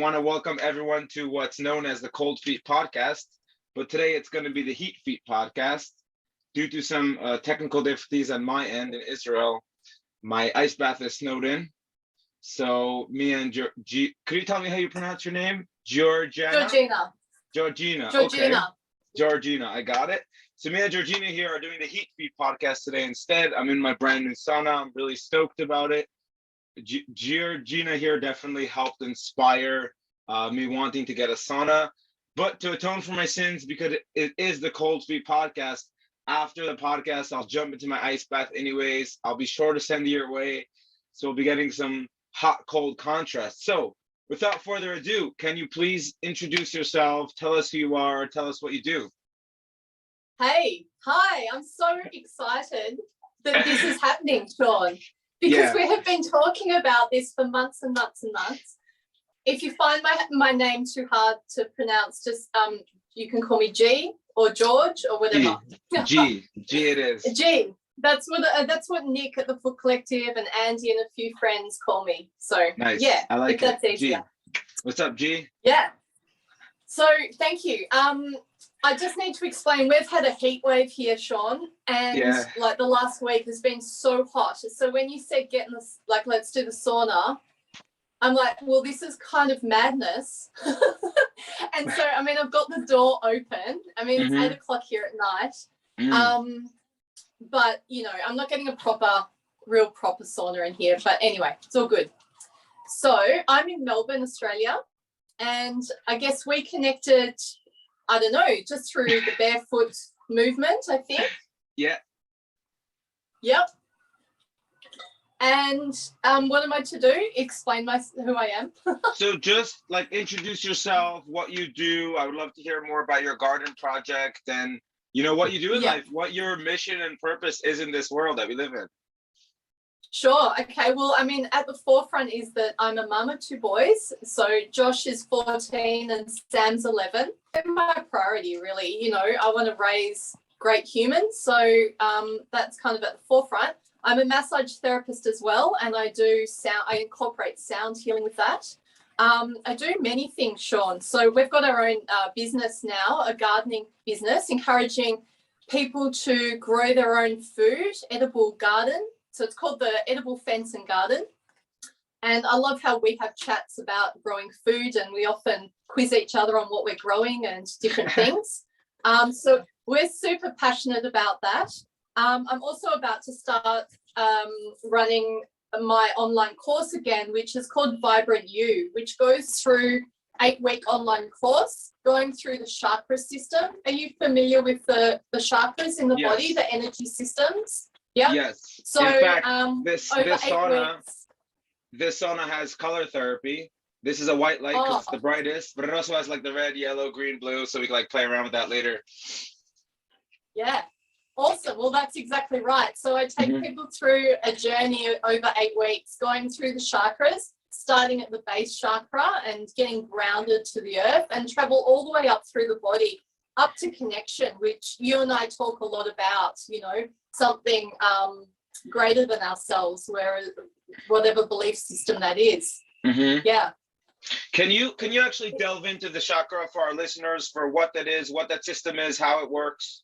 want to welcome everyone to what's known as the Cold Feet Podcast, but today it's going to be the Heat Feet Podcast. Due to some technical difficulties on my end in Israel, my ice bath is snowed in. So me and could you tell me how you pronounce your name? Georgina. Okay. Georgina, I got it. So me and Georgina here are doing the Heat Feet Podcast today instead. I'm in my brand new sauna. I'm really stoked about it. Georgina here definitely helped inspire me wanting to get a sauna. But to atone for my sins, because it is the Cold Feet Podcast, after the podcast, I'll jump into my ice bath anyways. I'll be sure to send you your way. So we'll be getting some hot-cold contrast. So without further ado, can you please introduce yourself, tell us who you are, tell us what you do? Hey, hi, I'm so excited that this is happening, Sean, because we have been talking about this for months and months and months. If you find my name too hard to pronounce, just you can call me G or George or whatever. G it is. G. That's what Nick at the Foot Collective and Andy and a few friends call me. So nice. Yeah, I like that's easier. G. What's up, G? Yeah. So thank you. I just need to explain, we've had a heat wave here, Sean, and like the last week has been so hot. So when you said let's do the sauna, I'm like, well, this is kind of madness. And so, I mean, I've got the door open. I mean, it's 8 o'clock here at night. But, you know, I'm not getting a real proper sauna in here. But anyway, it's all good. So I'm in Melbourne, Australia. And I guess we connected, I don't know, just through the Barefoot movement, I think. Yeah. Yep. And what am I to do? Explain who I am. So just like introduce yourself, what you do. I would love to hear more about your garden project and, you know, what you do in life, what your mission and purpose is in this world that we live in. Sure. Okay. Well, I mean, at the forefront is that I'm a mum of 2 boys. So Josh is 14 and Sam's 11. They're my priority, really. You know, I want to raise great humans. So that's kind of at the forefront. I'm a massage therapist as well, and I incorporate sound healing with that. I do many things, Sean. So we've got our own business now, a gardening business, encouraging people to grow their own food, edible garden. So it's called the Edible Fence and Garden. And I love how we have chats about growing food, and we often quiz each other on what we're growing and different things. So we're super passionate about that. I'm also about to start running my online course again, which is called Vibrant You, which goes through 8-week online course going through the chakra system. Are you familiar with the chakras in the body, the energy systems? Yeah. Yes. So in fact, this sauna has color therapy. This is a white light because it's the brightest, but it also has like the red, yellow, green, blue, so we can like play around with that later. Yeah. Awesome. Well, that's exactly right. So I take people through a journey over 8 weeks, going through the chakras, starting at the base chakra and getting grounded to the earth, and travel all the way up through the body, up to connection, which you and I talk a lot about, you know, something greater than ourselves, whatever belief system that is. Yeah. Can you actually delve into the chakra for our listeners, for what that is, what that system is, how it works?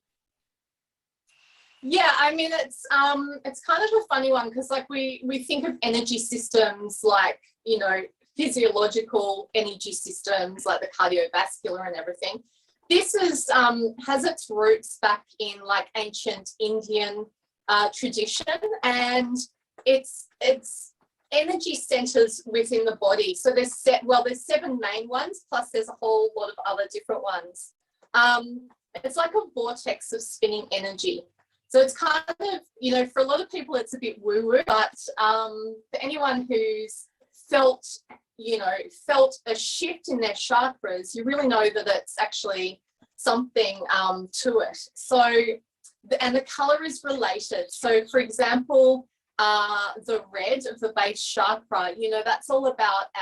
Yeah, I mean, it's kind of a funny one because like we think of energy systems like, you know, physiological energy systems like the cardiovascular and everything. This is has its roots back in like ancient Indian tradition, and it's energy centers within the body. So there's 7 main ones, plus there's a whole lot of other different ones. It's like a vortex of spinning energy. So it's kind of, you know, for a lot of people it's a bit woo-woo, but for anyone who's felt a shift in their chakras, you really know that it's actually something to it. So, and the color is related. So for example, the red of the base chakra, you know, that's all about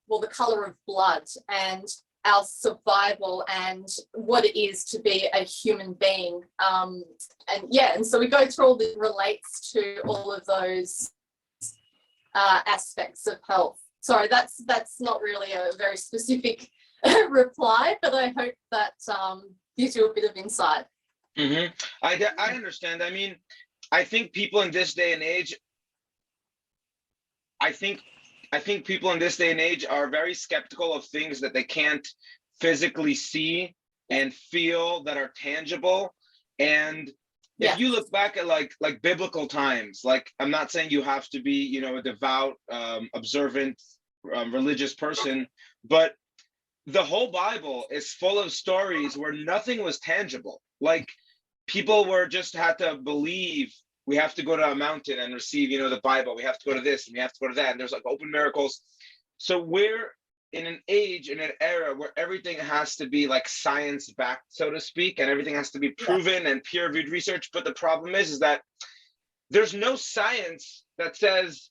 the color of blood and our survival and what it is to be a human being. And so we go through all that relates to all of those aspects of health. sorry, that's not really a very specific reply, but I hope that gives you a bit of insight. Mm-hmm. I understand. I mean, I think people in this day and age, I think people in this day and age are very skeptical of things that they can't physically see and feel that are tangible. And if you look back at like biblical times, like I'm not saying you have to be, you know, a devout, observant, religious person, but the whole Bible is full of stories where nothing was tangible. Like people were just had to believe. We have to go to a mountain and receive, you know, the Bible. We have to go to this and we have to go to that. And there's like open miracles. So we're in an age, in an era where everything has to be like science backed, so to speak, and everything has to be proven and peer reviewed research. But the problem is that there's no science that says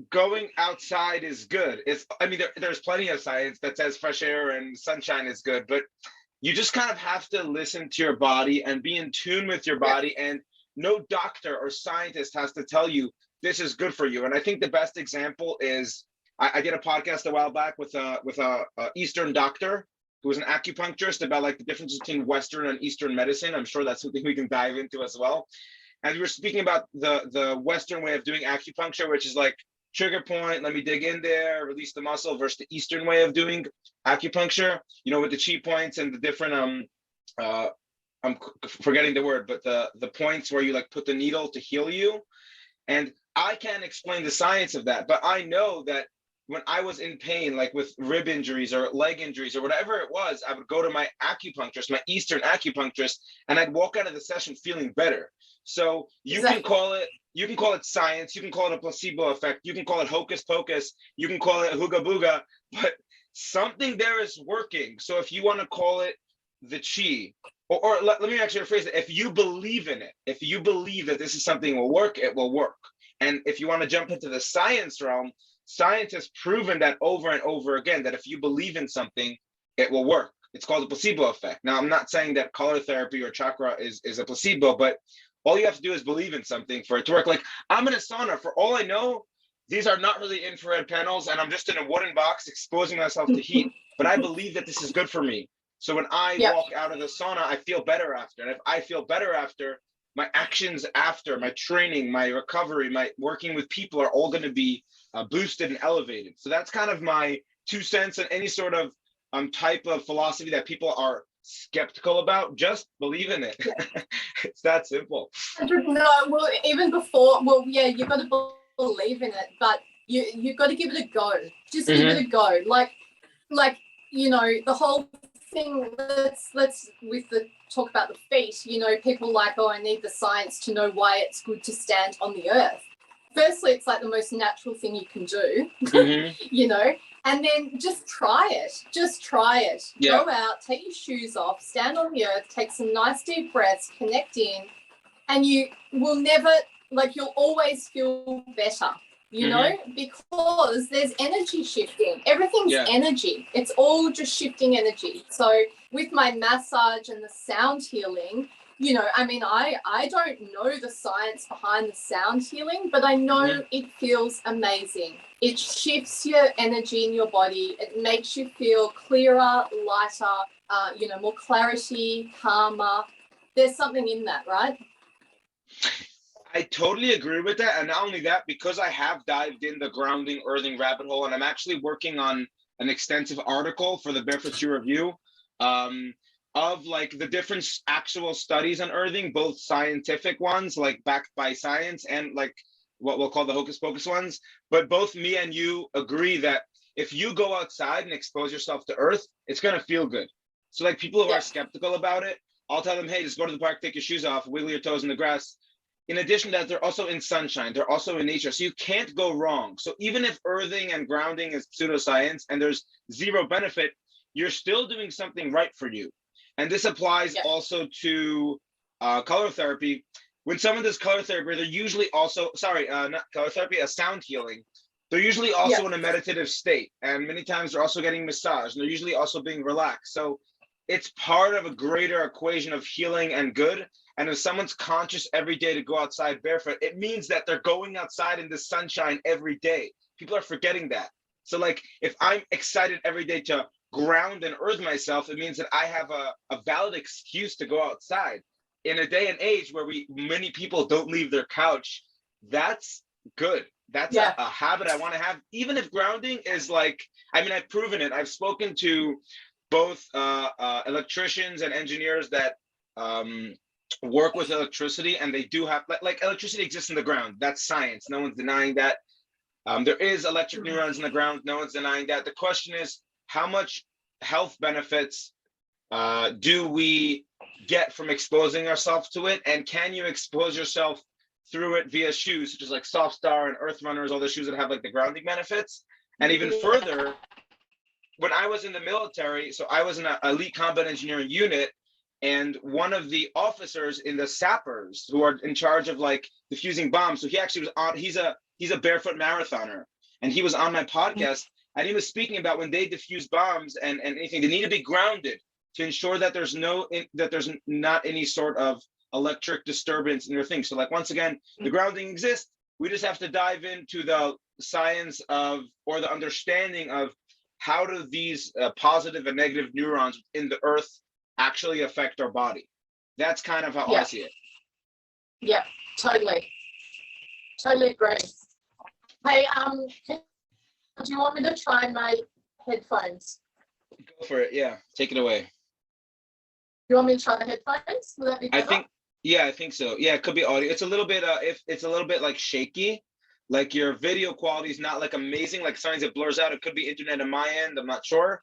going outside is good. I mean, there's plenty of science that says fresh air and sunshine is good, but you just kind of have to listen to your body and be in tune with your body. And no doctor or scientist has to tell you this is good for you. And I think the best example is I did a podcast a while back with a Eastern doctor who was an acupuncturist about like the difference between Western and Eastern medicine. I'm sure that's something we can dive into as well. And we were speaking about the Western way of doing acupuncture, which is like trigger point, let me dig in there, release the muscle, versus the Eastern way of doing acupuncture, you know, with the chi points and the different I'm forgetting the word, but the points where you like put the needle to heal you. And I can't explain the science of that, but I know that when I was in pain, like with rib injuries or leg injuries or whatever it was, I would go to my acupuncturist, my Eastern acupuncturist, and I'd walk out of the session feeling better. So you can call it science, you can call it a placebo effect, you can call it hocus pocus, you can call it hooga booga, but something there is working. So if you want to call it the chi, or let me actually rephrase it. If you believe in it, if you believe that this is something will work, it will work. And if you want to jump into the science realm, science has proven that over and over again, that if you believe in something, it will work. It's called the placebo effect. Now, I'm not saying that color therapy or chakra is a placebo, but all you have to do is believe in something for it to work. Like I'm in a sauna, for all I know, these are not really infrared panels and I'm just in a wooden box exposing myself to heat, but I believe that this is good for me. So when I walk out of the sauna, I feel better after. And if I feel better after, my actions after, my training, my recovery, my working with people are all going to be boosted and elevated. So that's kind of my 2 cents on any sort of type of philosophy that people are skeptical about. Just believe in it. It's that simple. No, well, even before, well, yeah, you've got to believe in it, but you've got to give it a go. Just give it a go. Like, you know, the whole thing, let's with the talk about the feet, you know, people like, oh, I need the science to know why it's good to stand on the earth. Firstly, it's like the most natural thing you can do, you know, and then just try it. Go out, take your shoes off, stand on the earth, take some nice deep breaths, connect in, and you will never, like, you'll always feel better. You know, because there's energy shifting. Everything's energy. It's all just shifting energy. So with my massage and the sound healing, you know, I mean, I don't know the science behind the sound healing, but I know it feels amazing. It shifts your energy in your body. It makes you feel clearer, lighter, you know, more clarity, calmer. There's something in that, right? I totally agree with that. And not only that, because I have dived in the grounding, earthing rabbit hole, and I'm actually working on an extensive article for the Barefoot Review of like the different actual studies on earthing, both scientific ones, like backed by science, and like what we'll call the hocus pocus ones. But both me and you agree that if you go outside and expose yourself to earth, it's going to feel good. So like people who are skeptical about it, I'll tell them, hey, just go to the park, take your shoes off, wiggle your toes in the grass. In addition to that, they're also in sunshine. They're also in nature. So you can't go wrong. So even if earthing and grounding is pseudoscience and there's zero benefit, you're still doing something right for you. And this applies also to color therapy. When someone does color therapy, they're usually also, not color therapy, sound healing. They're usually also in a meditative state. And many times they're also getting massaged. And they're usually also being relaxed. So it's part of a greater equation of healing and good. And if someone's conscious every day to go outside barefoot, it means that they're going outside in the sunshine every day. People are forgetting that. So like if I'm excited every day to ground and earth myself, it means that I have a valid excuse to go outside. In a day and age where many people don't leave their couch, that's good. That's a habit I want to have, even if grounding is like, I mean, I've proven it. I've spoken to both electricians and engineers that work with electricity, and they do have like electricity exists in the ground. That's science. No one's denying that. There is electric neurons in the ground. No one's denying that. The question is, how much health benefits do we get from exposing ourselves to it? And can you expose yourself through it via shoes, such as like Soft Star and Earth Runners, all the shoes that have like the grounding benefits? And even further, when I was in the military, so I was in an elite combat engineering unit, and one of the officers in the sappers who are in charge of like defusing bombs, so he actually was on, he's a barefoot marathoner, and he was on my podcast, and he was speaking about when they defuse bombs and anything, they need to be grounded to ensure that there's not any sort of electric disturbance in their thing. So like, once again, the grounding exists. We just have to dive into the science of, or the understanding of, how do these positive and negative neurons in the earth actually affect our body? That's kind of how I see it. Yeah, totally agree. Hey, do you want me to try my headphones? Go for it. Yeah, take it away. You want me to try the headphones? Will that be better? I think so. Yeah, it could be audio. It's a little bit if it's a little bit like shaky, like your video quality is not like amazing, like sometimes it blurs out. It could be internet on my end, I'm not sure,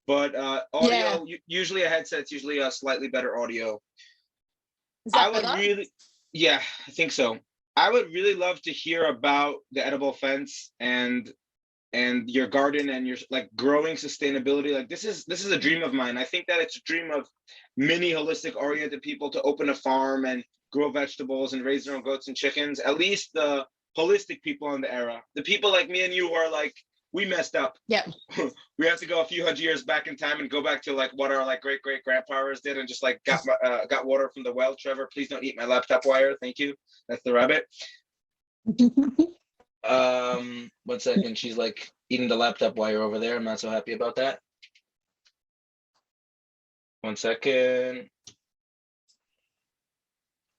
but audio, usually a headset's usually a slightly better audio. Is that better? I think so. I would really love to hear about the edible fence and your garden and your like growing sustainability. Like this is a dream of mine. I think that it's a dream of many holistic oriented people to open a farm and grow vegetables and raise their own goats and chickens. At least the holistic people in the era, the people like me and you who are like, we messed up. Yeah. We have to go a few hundred years back in time and go back to like what our like great grandfathers did and just like got water from the well. Trevor, please don't eat my laptop wire. Thank you. That's the rabbit. 1 second. She's like eating the laptop wire over there. I'm not so happy about that. 1 second.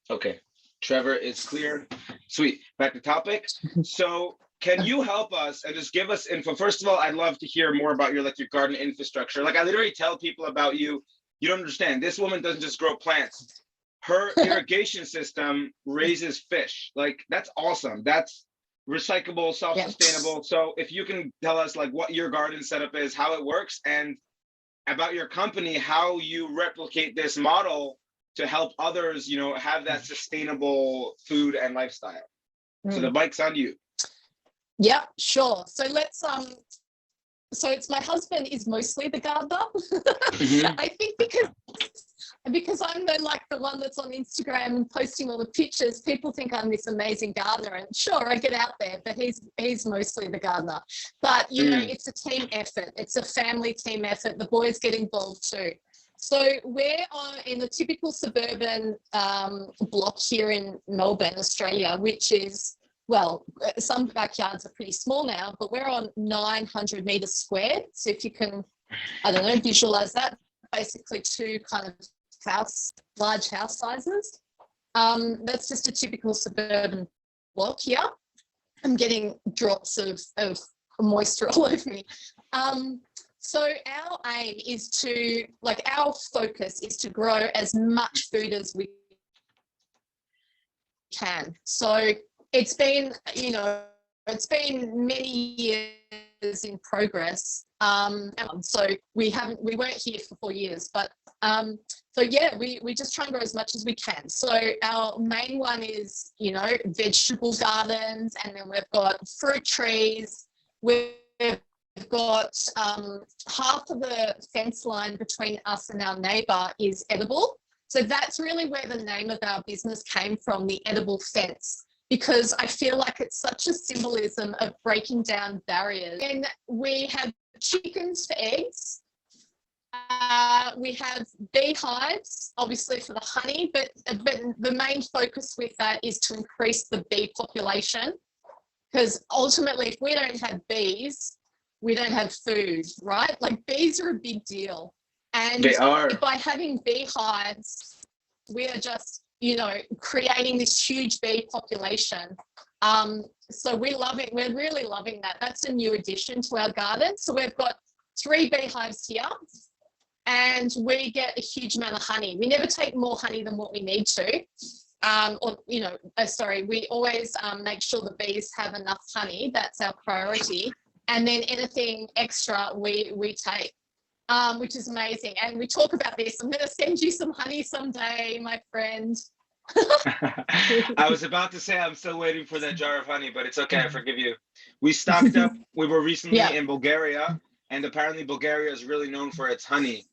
Okay. Trevor is cleared. Sweet. Back to topic. So can you help us and just give us info? First of all, I'd love to hear more about your garden infrastructure. Like I literally tell people about you. You don't understand. This woman doesn't just grow plants. Her irrigation system raises fish. Like that's awesome. That's recyclable, self-sustainable. So if you can tell us like what your garden setup is, how it works, and about your company, how you replicate this model to help others, have that sustainable food and lifestyle. So the mic's on you. Yeah, sure. So let's so it's my husband is mostly the gardener. I think because I'm the one that's on Instagram and posting all the pictures, people think I'm this amazing gardener, and sure, I get out there, but he's mostly the gardener. But it's a team effort. It's a family team effort. The boys get involved too. So we're in a typical suburban block here in Melbourne, Australia, which is, well, some backyards are pretty small now, but we're on 900 meters squared. So if you can, I don't know, visualize that, basically two kind of large house sizes. That's just a typical suburban block here. I'm getting drops of moisture all over me. So our aim is our focus is to grow as much food as we can. So it's been many years in progress. So we weren't here for 4 years, but we just try and grow as much as we can. So our main one is, vegetable gardens, and then we've got fruit trees. We've got half of the fence line between us and our neighbour is edible. So that's really where the name of our business came from, the edible fence, because I feel like it's such a symbolism of breaking down barriers. And we have chickens for eggs. We have beehives, obviously for the honey, but the main focus with that is to increase the bee population, because ultimately if we don't have bees, we don't have food, right? Like bees are a big deal. And They are. by having beehives, we are just, creating this huge bee population. So we love it. We're really loving that. That's a new addition to our garden. So we've got 3 beehives here, and we get a huge amount of honey. We never take more honey than what we need to. We always make sure the bees have enough honey. That's our priority. And then anything extra we take, which is amazing. And we talk about this. I'm going to send you some honey someday, my friend. I was about to say I'm still waiting for that jar of honey, but it's okay. I forgive you. We stocked up. We were recently in Bulgaria, and apparently Bulgaria is really known for its honey.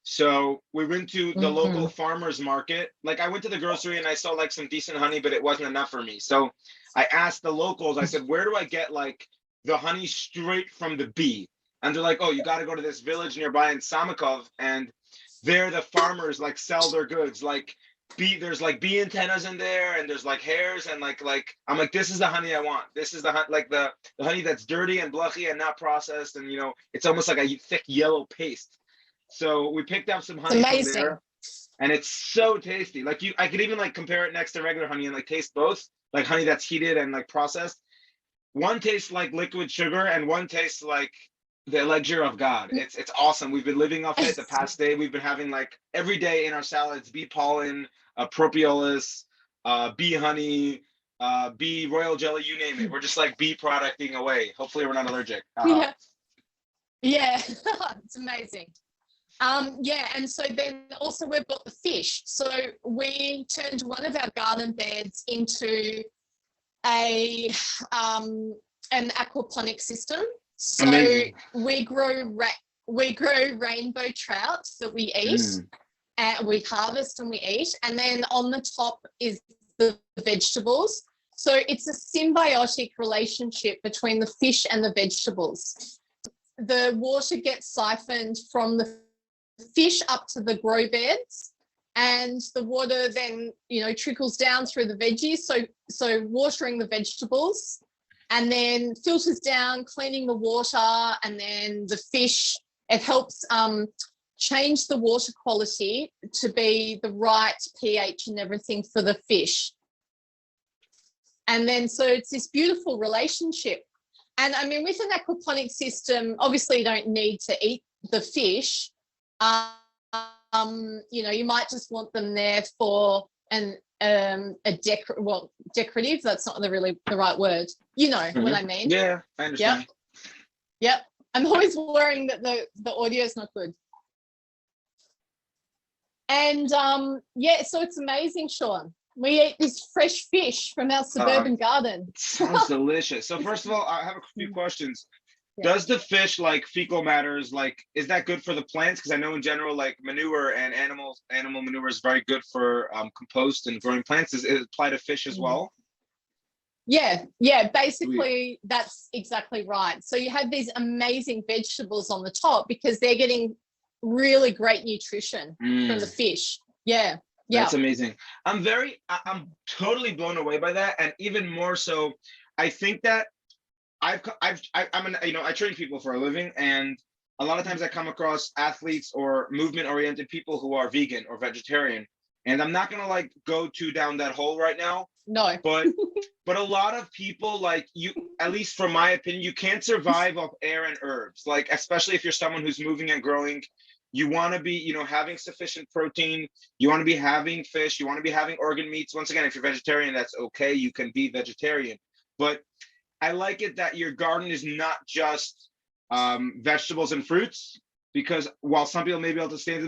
So we went to the local farmers market. Like I went to the grocery and I saw like some decent honey, but it wasn't enough for me. So I asked the locals, I said, where do I get like the honey straight from the bee? And they're like, oh, you got to go to this village nearby in Samakov. And there the farmers like sell their goods. Like there's like bee antennas in there, and there's like hairs, and like I'm like, this is the honey I want. This is the honey that's dirty and bluchy and not processed. And it's almost like a thick yellow paste. So we picked up some honey from there, and it's so tasty. Like I could even like compare it next to regular honey and like taste both, like honey that's heated and like processed. One tastes like liquid sugar, and one tastes like the elixir of God. It's awesome. We've been living off it the past day. We've been having like every day in our salads, bee pollen, propolis, bee honey, bee royal jelly, you name it. We're just like bee producting away. Hopefully we're not allergic. Yeah, it's amazing. And so then also we've got the fish. So we turned one of our garden beds into an aquaponic system. So amazing. we grow rainbow trout that we eat, and we harvest and we eat. And then on the top is the vegetables. So it's a symbiotic relationship between the fish and the vegetables. The water gets siphoned from the fish up to the grow beds, and the water then trickles down through the veggies, so watering the vegetables, and then filters down, cleaning the water, and then the fish, it helps change the water quality to be the right pH and everything for the fish. And then so it's this beautiful relationship. And I mean, with an aquaponic system, obviously you don't need to eat the fish. You might just want them there for decorative. That's not the right word. You know what I mean? Yeah, I understand. Yep. I'm always worrying that the audio is not good. And so it's amazing, Sean. We eat this fresh fish from our suburban garden. Sounds delicious. So first of all, I have a few questions. Yeah. Does the fish, like fecal matters, like, is that good for the plants? Because I know in general, like manure and animal manure is very good for compost and growing plants. Does it apply to fish as well? Yeah. Basically, that's exactly right. So you have these amazing vegetables on the top because they're getting really great nutrition from the fish. Yeah. That's amazing. I'm totally blown away by that, and even more so, I think that I train people for a living, and a lot of times I come across athletes or movement-oriented people who are vegan or vegetarian, and I'm not gonna like go too down that hole right now. No. But a lot of people, like you, at least from my opinion, you can't survive off air and herbs. Like especially if you're someone who's moving and growing. You want to be, having sufficient protein. You want to be having fish. You want to be having organ meats. Once again, if you're vegetarian, that's okay. You can be vegetarian. But I like it that your garden is not just vegetables and fruits, because while some people may be able to sustain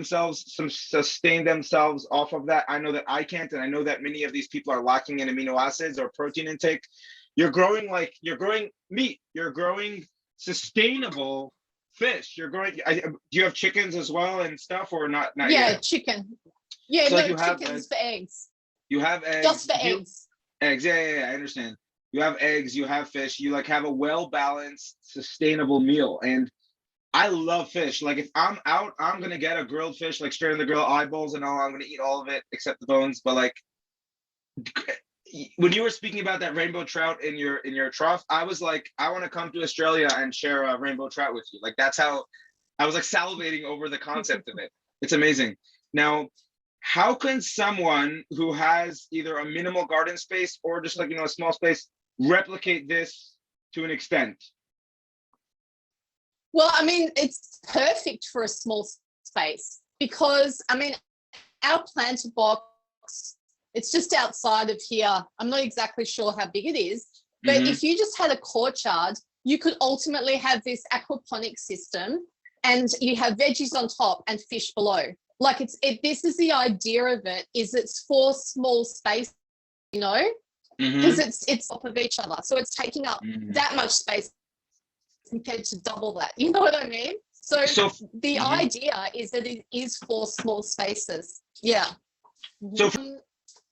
themselves off of that, I know that I can't, and I know that many of these people are lacking in amino acids or protein intake. You're growing meat. You're growing sustainable fish. You're growing. Do you have chickens as well and stuff, or not yeah, yet? Chicken. Yeah, so no, chickens for eggs. You have eggs. Just for eggs. Eggs, yeah, I understand. You have eggs, you have fish, you like have a well-balanced, sustainable meal. And I love fish. Like if I'm out, I'm gonna get a grilled fish, like straight in the grill, eyeballs and all. I'm gonna eat all of it except the bones. But like when you were speaking about that rainbow trout in your trough, I was like, I want to come to Australia and share a rainbow trout with you. Like that's how I was like salivating over the concept of it. It's amazing. Now, how can someone who has either a minimal garden space or just like, a small space replicate this to an extent? Well, I mean, it's perfect for a small space because, I mean, our planter box, it's just outside of here. I'm not exactly sure how big it is, but if you just had a courtyard, you could ultimately have this aquaponic system and you have veggies on top and fish below. Like this is the idea of it, is it's for small space, because it's top of each other. So it's taking up that much space compared to double that. You know what I mean? So the idea is that it is for small spaces. Yeah. So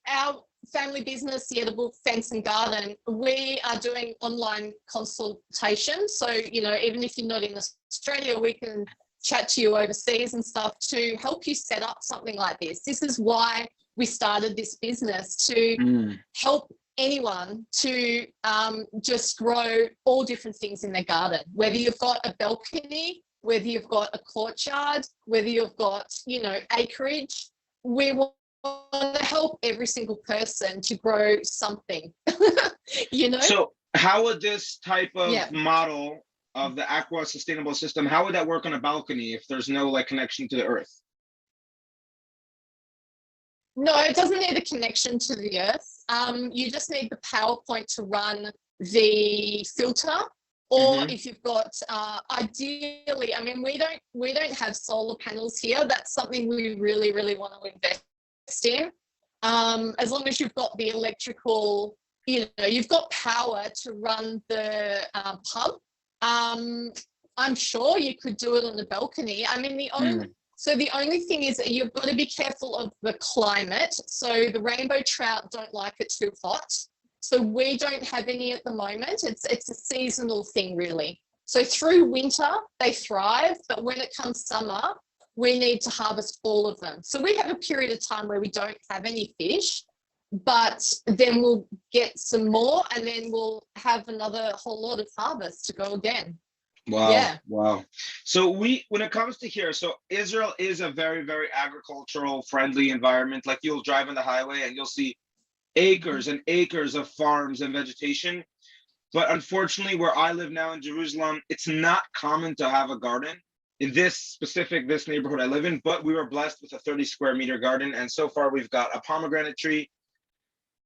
our family business, the Edible Fence and Garden, we are doing online consultation. So, even if you're not in Australia, we can chat to you overseas and stuff to help you set up something like this. This is why we started this business, to help anyone to just grow all different things in their garden, whether you've got a balcony, whether you've got a courtyard, whether you've got, acreage. We want to help every single person to grow something, So how would this type of model of the aqua sustainable system, how would that work on a balcony if there's no like connection to the earth? No, it doesn't need a connection to the earth. You just need the power point to run the filter. Or if you've got, ideally, I mean, we don't have solar panels here. That's something we really, really want to invest in. As long as you've got the electrical, you've got power to run the pump. I'm sure you could do it on the balcony. I mean, the only thing is that you've got to be careful of the climate. So the rainbow trout don't like it too hot. So we don't have any at the moment. It's a seasonal thing, really. So through winter, they thrive, but when it comes summer, we need to harvest all of them. So we have a period of time where we don't have any fish, but then we'll get some more and then we'll have another whole lot of harvest to go again. Wow. Yeah. Wow. So when it comes to here, so Israel is a very, very agricultural friendly environment. Like you'll drive on the highway and you'll see acres and acres of farms and vegetation. But unfortunately, where I live now in Jerusalem, it's not common to have a garden in this neighborhood I live in, but we were blessed with a 30 square meter garden. And so far we've got a pomegranate tree.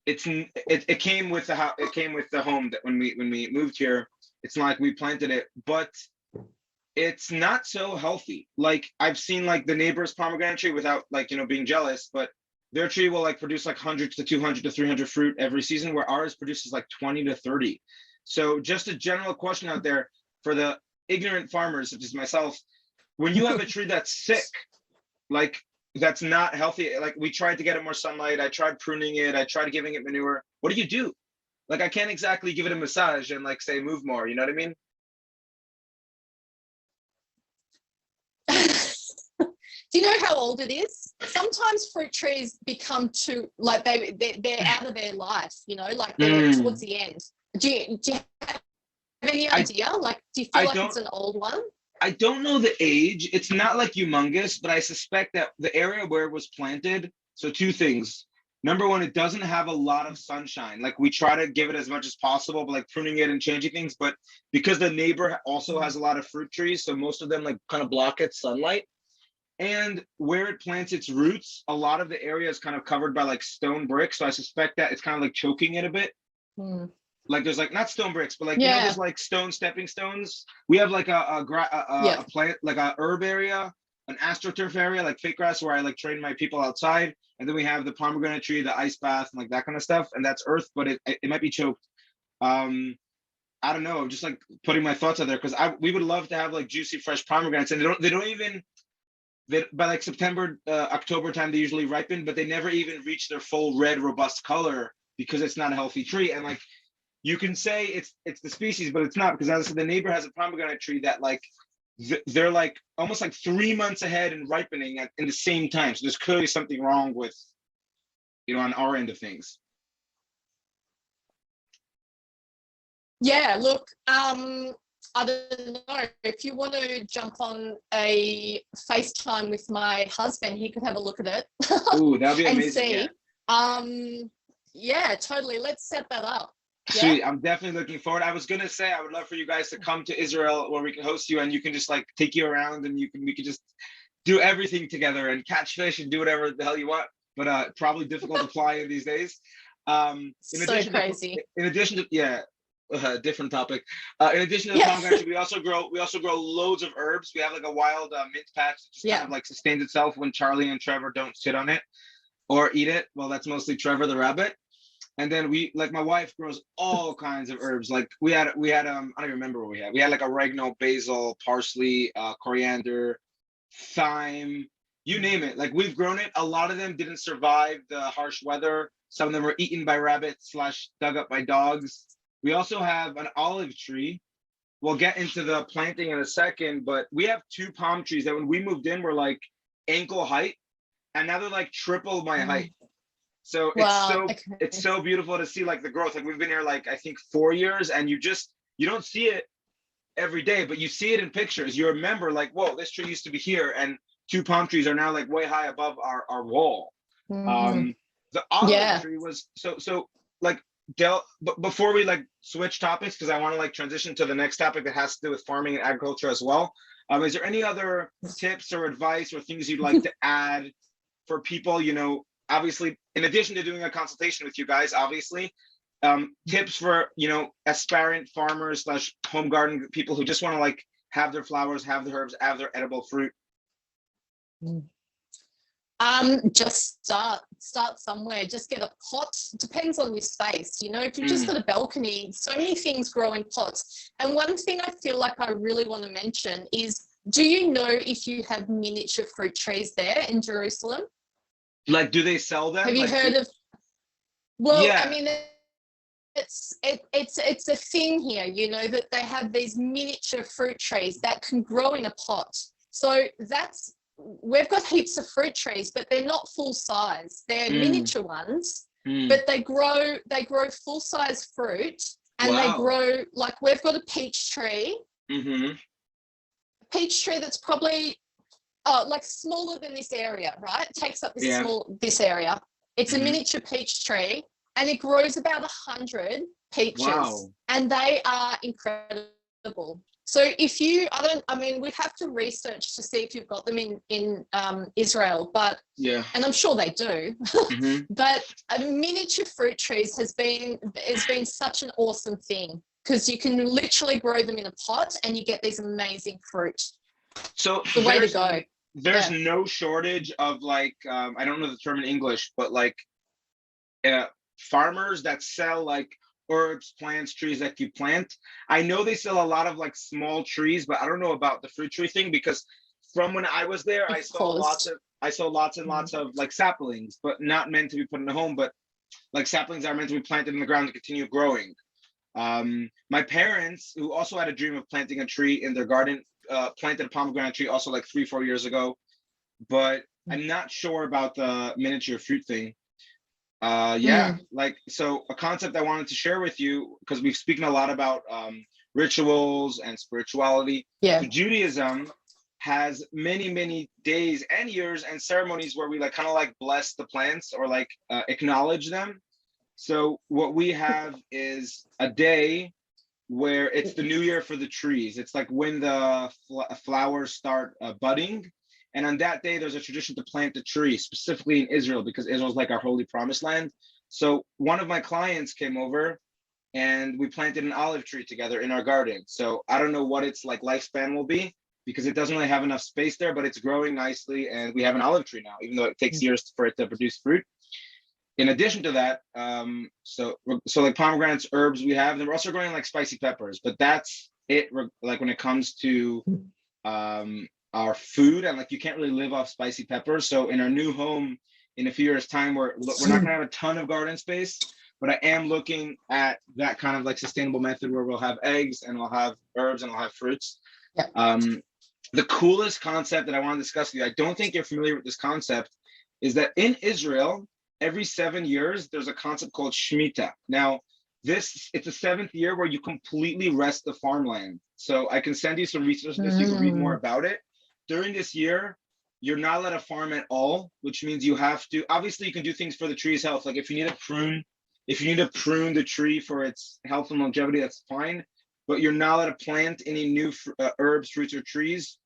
It came with the home that when we moved here, it's not like we planted it, but it's not so healthy. Like I've seen like the neighbor's pomegranate tree without like, being jealous, but their tree will like produce like 100 to 200 to 300 fruit every season, where ours produces like 20 to 30. So just a general question out there for the ignorant farmers such as myself, when you have a tree that's sick, like that's not healthy, like we tried to get it more sunlight, I tried pruning it, I tried giving it manure, what do you do? Like I can't exactly give it a massage and like say move more, you know what I mean? Do you know how old it is? Sometimes fruit trees become too, like they're out of their life, like they're towards the end. Do you have any idea? Do you feel like it's an old one? I don't know the age. It's not like humongous, but I suspect that the area where it was planted, so two things. Number one, it doesn't have a lot of sunshine. Like we try to give it as much as possible, but like pruning it and changing things. But because the neighbor also has a lot of fruit trees, so most of them like kind of block its sunlight. And where it plants its roots, a lot of the area is kind of covered by like stone bricks. So I suspect that it's kind of like choking it a bit. Like there's like not stone bricks, but like there's like stepping stones. We have like a plant, like a herb area, an astroturf area, like fake grass, where I like train my people outside. And then we have the pomegranate tree, the ice bath, and like that kind of stuff. And that's earth, but it might be choked. I don't know. I'm just like putting my thoughts out there because we would love to have like juicy, fresh pomegranates, and they don't even. By like September, October time, they usually ripen, but they never even reach their full red, robust color because it's not a healthy tree. And like, you can say it's the species, but it's not, because as I said, the neighbor has a pomegranate tree that like, they're like almost like 3 months ahead in ripening in the same time. So there's clearly something wrong with, on our end of things. Yeah, look, I don't know. If you want to jump on a FaceTime with my husband, he could have a look at it Ooh, that'd be and amazing. see. Yeah. Yeah, totally. Let's set that up. Sweet. Yeah. I'm definitely looking forward. I was gonna say I would love for you guys to come to Israel where we can host you and you can just like take you around and we can just do everything together and catch fish and do whatever the hell you want. But probably difficult to fly in these days. So crazy. In addition to yeah, different topic. In addition to the Yeah. pomegranate, we also grow loads of herbs. We have like a wild mint patch that just kind of like sustains itself when Charlie and Trevor don't sit on it or eat it. Well, that's mostly Trevor the rabbit. And then we like my wife grows all kinds of herbs. Like we had I don't even remember what we had. We had like oregano, basil, parsley, coriander, thyme, you name it. Like we've grown it. A lot of them didn't survive the harsh weather. Some of them were eaten by rabbits / dug up by dogs. We also have an olive tree. We'll get into the planting in a second, but we have 2 palm trees that when we moved in were like ankle height, and now they're like triple my height. So wow. it's so beautiful to see like the growth. Like we've been here like I think 4 years, and you don't see it every day, but you see it in pictures. You remember like, whoa, this tree used to be here, and 2 palm trees are now like way high above our wall. The olive tree was so like but before we like switch topics, because I want to like transition to the next topic that has to do with farming and agriculture as well. Is there any other tips or advice or things you'd like to add for people, you know, obviously, in addition to doing a consultation with you guys, obviously, tips for, you know, aspirant farmers / home garden people who just want to like have their flowers, have their herbs, have their edible fruit? Just start somewhere. Just get a pot. Depends on your space. You know, if you've just got a balcony, so many things grow in pots. And one thing I feel like I really want to mention is, do you know if you have miniature fruit trees there in Jerusalem? Like, do they sell them? Have you like, heard of? Well, yeah. I mean, it's a thing here, you know, that they have these miniature fruit trees that can grow in a pot. So we've got heaps of fruit trees, but they're not full size. They're miniature ones, but they grow full size fruit, and they grow like we've got a peach tree. A peach tree that's probably like smaller than this area, right? It takes up this area. It's a miniature peach tree, and it grows about 100 peaches, and they are incredible. So if you, we'd have to research to see if you've got them in Israel, but and I'm sure they do. But miniature fruit trees has been such an awesome thing, because you can literally grow them in a pot and you get these amazing fruit. So the way to go. There's no shortage of like I don't know the term in English, but like farmers that sell like herbs, plants, trees that you plant. I know they sell a lot of like small trees, but I don't know about the fruit tree thing, because from when I was there, I saw lots and lots of like saplings, but not meant to be put in a home, but like saplings are meant to be planted in the ground to continue growing. My parents, who also had a dream of planting a tree in their garden, planted a pomegranate tree also like 3-4 years ago, but I'm not sure about the miniature fruit thing. Like, so a concept I wanted to share with you, because we've spoken a lot about rituals and spirituality. So Judaism has many days and years and ceremonies where we like kind of like bless the plants or like acknowledge them. So what we have is a day where it's the new year for the trees. It's like when the flowers start budding. And on that day, there's a tradition to plant a tree, specifically in Israel, because Israel's like our holy promised land. So one of my clients came over and we planted an olive tree together in our garden. So I don't know what its like lifespan will be, because it doesn't really have enough space there, but it's growing nicely. And we have an olive tree now, even though it takes years for it to produce fruit. In addition to that, so like pomegranates, herbs we have, and we're also growing like spicy peppers, but that's it. Like when it comes to our food, and like you can't really live off spicy peppers. So in our new home, in a few years' time, we're not gonna have a ton of garden space, but I am looking at that kind of like sustainable method where we'll have eggs and we'll have herbs and we'll have fruits. The coolest concept that I want to discuss with you, I don't think you're familiar with this concept, is that in Israel, every 7 years, there's a concept called Shemitah. Now, it's the 7th year where you completely rest the farmland. So I can send you some resources so you can read more about it. During this year, you're not allowed to farm at all, which means you have to, obviously you can do things for the tree's health. Like if you need to prune the tree for its health and longevity, that's fine. But you're not allowed to plant any new herbs, fruits, or trees.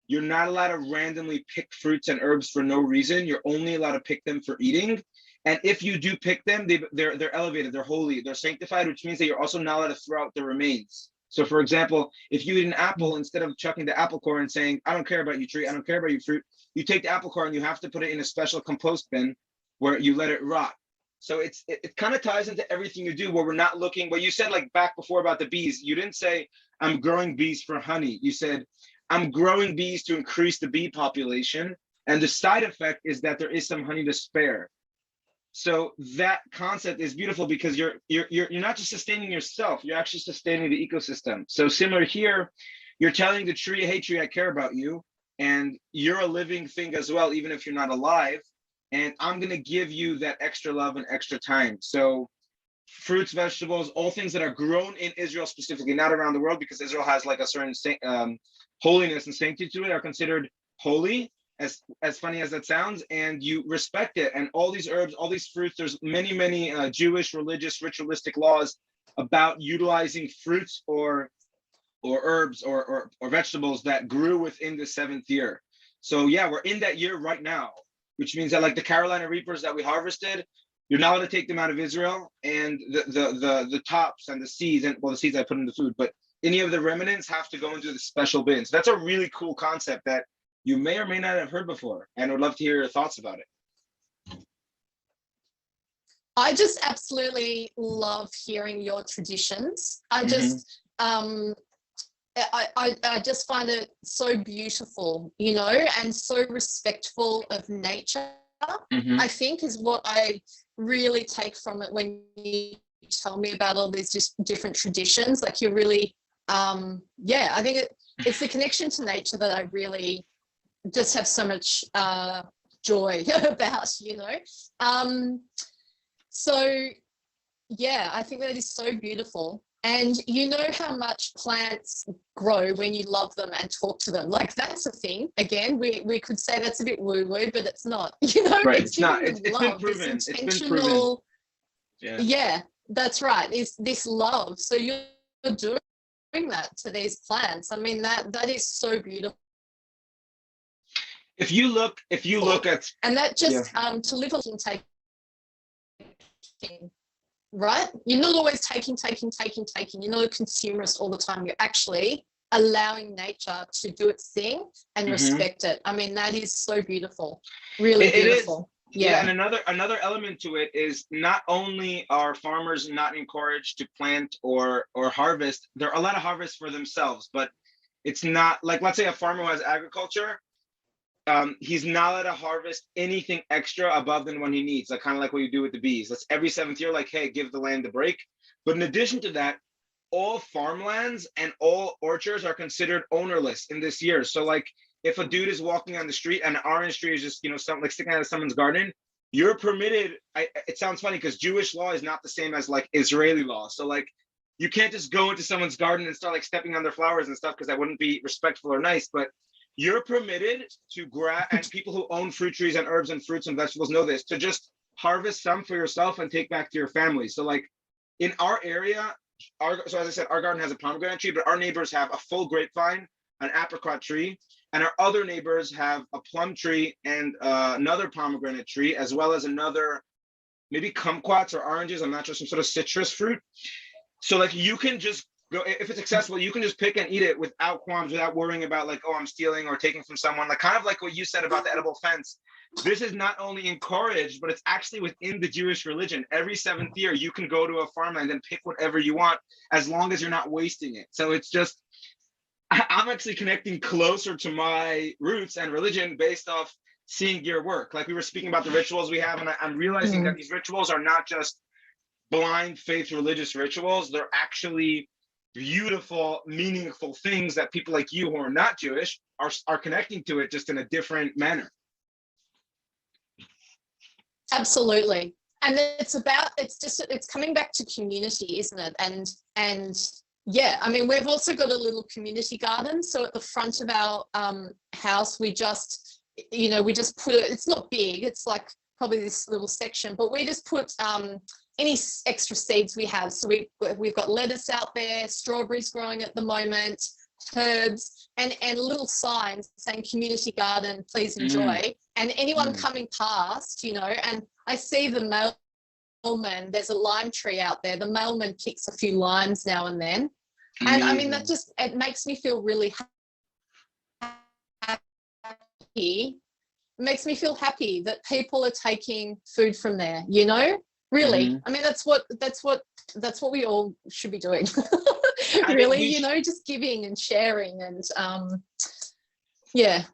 You're not allowed to randomly pick fruits and herbs for no reason. You're only allowed to pick them for eating. And if you do pick them, they're elevated, they're holy, they're sanctified, which means that you're also not allowed to throw out the remains. So for example, if you eat an apple, instead of chucking the apple core and saying, I don't care about you tree, I don't care about you fruit, you take the apple core and you have to put it in a special compost bin where you let it rot. So it kind of ties into everything you do, where we're not looking, what you said like back before about the bees, you didn't say, I'm growing bees for honey. You said, I'm growing bees to increase the bee population. And the side effect is that there is some honey to spare. So that concept is beautiful because you're not just sustaining yourself, you're actually sustaining the ecosystem. So similar here, you're telling the tree, hey tree, I care about you. And you're a living thing as well, even if you're not alive. And I'm going to give you that extra love and extra time. So fruits, vegetables, all things that are grown in Israel specifically, not around the world, because Israel has like a certain holiness and sanctity to it, are considered holy, as funny as that sounds, and you respect it. And all these herbs, all these fruits, there's many Jewish, religious, ritualistic laws about utilizing fruits or herbs or vegetables that grew within the 7th year. So yeah, we're in that year right now, which means that like the Carolina Reapers that we harvested, you're not allowed to take them out of Israel, and the tops and the seeds, and well, the seeds I put in the food, but any of the remnants have to go into the special bin. So that's a really cool concept that you may or may not have heard before, and would love to hear your thoughts about it. I just absolutely love hearing your traditions. I just, I just find it so beautiful, you know, and so respectful of nature. I think is what I really take from it when you tell me about all these just different traditions. Like you're really, yeah, I think it's the connection to nature that I really just have so much joy about, you know. So yeah, I think that is so beautiful. And you know how much plants grow when you love them and talk to them. Like that's a thing. Again, we could say that's a bit woo-woo, but it's not. You know, right? It's not. it's been proven. It's intentional. Yeah, that's right. It's this love. So you're doing that to these plants. I mean, that is so beautiful. If you look at, and that just to live on taking, right? You're not always taking. You're not a consumerist all the time. You're actually allowing nature to do its thing and respect it. I mean, that is so beautiful. Really beautiful. Yeah, and another element to it is not only are farmers not encouraged to plant or harvest, they're allowed to harvest for themselves, but it's not like, let's say a farmer who has agriculture, he's not allowed to harvest anything extra above than what he needs, like kind of like what you do with the bees. That's every 7th year, like, hey, give the land a break. But in addition to that, all farmlands and all orchards are considered ownerless in this year. So like if a dude is walking on the street and an orange tree is just, you know, something like sticking out of someone's garden, you're permitted. It sounds funny because Jewish law is not the same as like Israeli law. So like you can't just go into someone's garden and start like stepping on their flowers and stuff, because that wouldn't be respectful or nice. But you're permitted to grab, and people who own fruit trees and herbs and fruits and vegetables know this, to just harvest some for yourself and take back to your family. So like in our area, so as I said, our garden has a pomegranate tree, but our neighbors have a full grapevine, an apricot tree, and our other neighbors have a plum tree and another pomegranate tree, as well as another, maybe kumquats or oranges, I'm not sure, some sort of citrus fruit. So like you can just go, if it's accessible, you can just pick and eat it without qualms, without worrying about like, oh, I'm stealing or taking from someone. Like kind of like what you said about the edible fence. This is not only encouraged, but it's actually within the Jewish religion. Every 7th year, you can go to a farmland and pick whatever you want, as long as you're not wasting it. So it's just, I'm actually connecting closer to my roots and religion based off seeing your work. Like we were speaking about the rituals we have, and I'm realizing that these rituals are not just blind faith religious rituals. They're actually beautiful, meaningful things that people like you who are not Jewish are connecting to it, just in a different manner. Absolutely. And it's coming back to community, isn't it? And yeah, I mean, we've also got a little community garden. So at the front of our house, we just put it, it's not big, it's like probably this little section, but we just put any extra seeds we have. So we've got lettuce out there, strawberries growing at the moment, herbs, and little signs saying community garden, please enjoy. And anyone coming past, and I see the mailman, there's a lime tree out there. The mailman picks a few limes now and then. And I mean, it makes me feel really happy. It makes me feel happy that people are taking food from there, really. I mean, that's what we all should be doing. Really, just giving and sharing and yeah.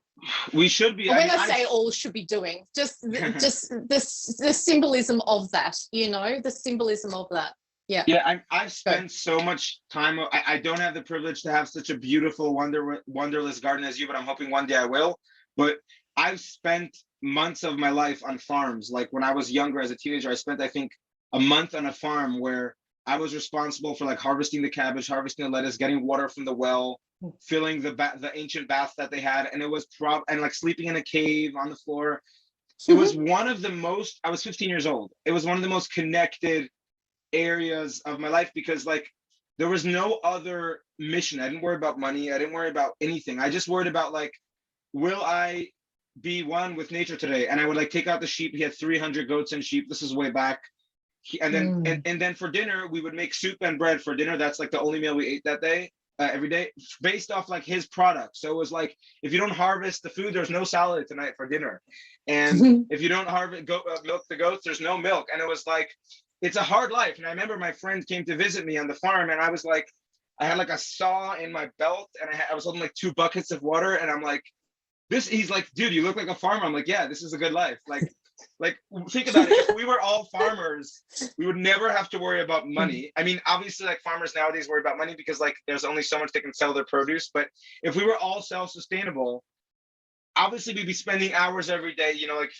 We should be. When I say all should be doing, just the symbolism of that, the symbolism of that. Yeah. Yeah, I've spent so much time. I don't have the privilege to have such a beautiful, wonderless garden as you, but I'm hoping one day I will. But I've spent months of my life on farms. Like when I was younger as a teenager, I spent, I think, a month on a farm where I was responsible for like harvesting the cabbage, harvesting the lettuce, getting water from the well, filling the ancient bath that they had. And it was and like sleeping in a cave on the floor. It was one of the most, I was 15 years old. It was one of the most connected areas of my life because like there was no other mission. I didn't worry about money. I didn't worry about anything. I just worried about like, will I be one with nature today? And I would like take out the sheep. He had 300 goats and sheep. This is way back. And then and then for dinner, we would make soup and bread for dinner. That's like the only meal we ate that day, every day, based off like his product. So it was like, if you don't harvest the food, there's no salad tonight for dinner. And if you don't harvest milk the goats, there's no milk. And it was like, it's a hard life. And I remember my friend came to visit me on the farm and I was like, I had like a saw in my belt and I was holding like 2 buckets of water. And I'm like, he's like, dude, you look like a farmer. I'm like, yeah, this is a good life. Like think about it. If we were all farmers, we would never have to worry about money. I mean, obviously like farmers nowadays worry about money because like there's only so much they can sell their produce. But if we were all self-sustainable, obviously we'd be spending hours every day, like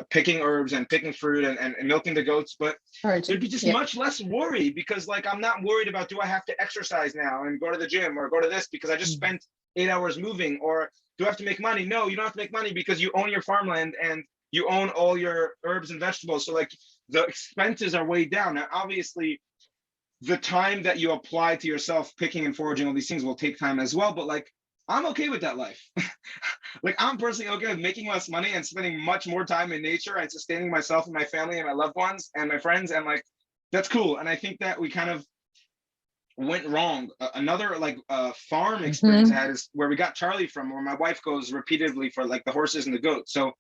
picking herbs and picking fruit and milking the goats, but there'd be just much less worry because like I'm not worried about, do I have to exercise now and go to the gym or go to this because I just spent 8 hours moving, or do I have to make money? No, you don't have to make money because you own your farmland and you own all your herbs and vegetables. So like the expenses are way down. Now, obviously the time that you apply to yourself picking and foraging all these things will take time as well, but like I'm okay with that life. Like I'm personally okay with making less money and spending much more time in nature and sustaining myself and my family and my loved ones and my friends, and like that's cool. And I think that we kind of went wrong. Another like farm experience I had is where we got Charlie from, where my wife goes repeatedly for like the horses and the goats. So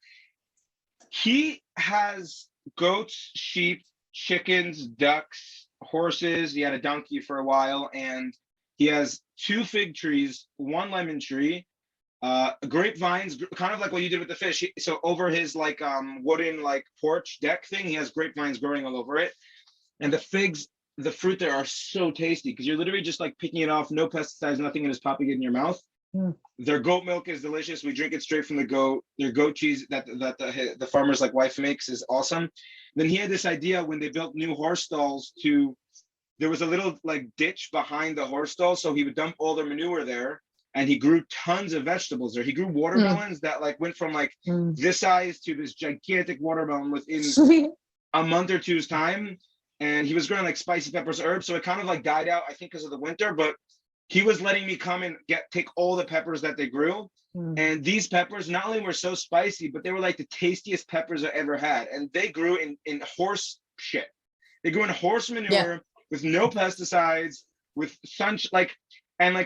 he has goats, sheep, chickens, ducks, horses. He had a donkey for a while, and he has 2 fig trees, 1 lemon tree, grapevines, kind of like what you did with the fish. So over his like wooden like porch deck thing, he has grapevines growing all over it. And the figs, the fruit there are so tasty because you're literally just like picking it off, no pesticides, nothing, and it's popping it in your mouth. Their goat milk is delicious. We drink it straight from the goat. Their goat cheese that the farmer's like wife makes is awesome. Then he had this idea when they built new horse stalls there was a little like ditch behind the horse stall. So he would dump all their manure there and he grew tons of vegetables there. He grew watermelons that like went from like this size to this gigantic watermelon within a month or two's time. And he was growing like spicy peppers, herbs. So it kind of like died out, I think, because of the winter, but he was letting me come and take all the peppers that they grew. And these peppers not only were so spicy, but they were like the tastiest peppers I ever had. And they grew in horse shit. They grew in horse manure with no pesticides, with and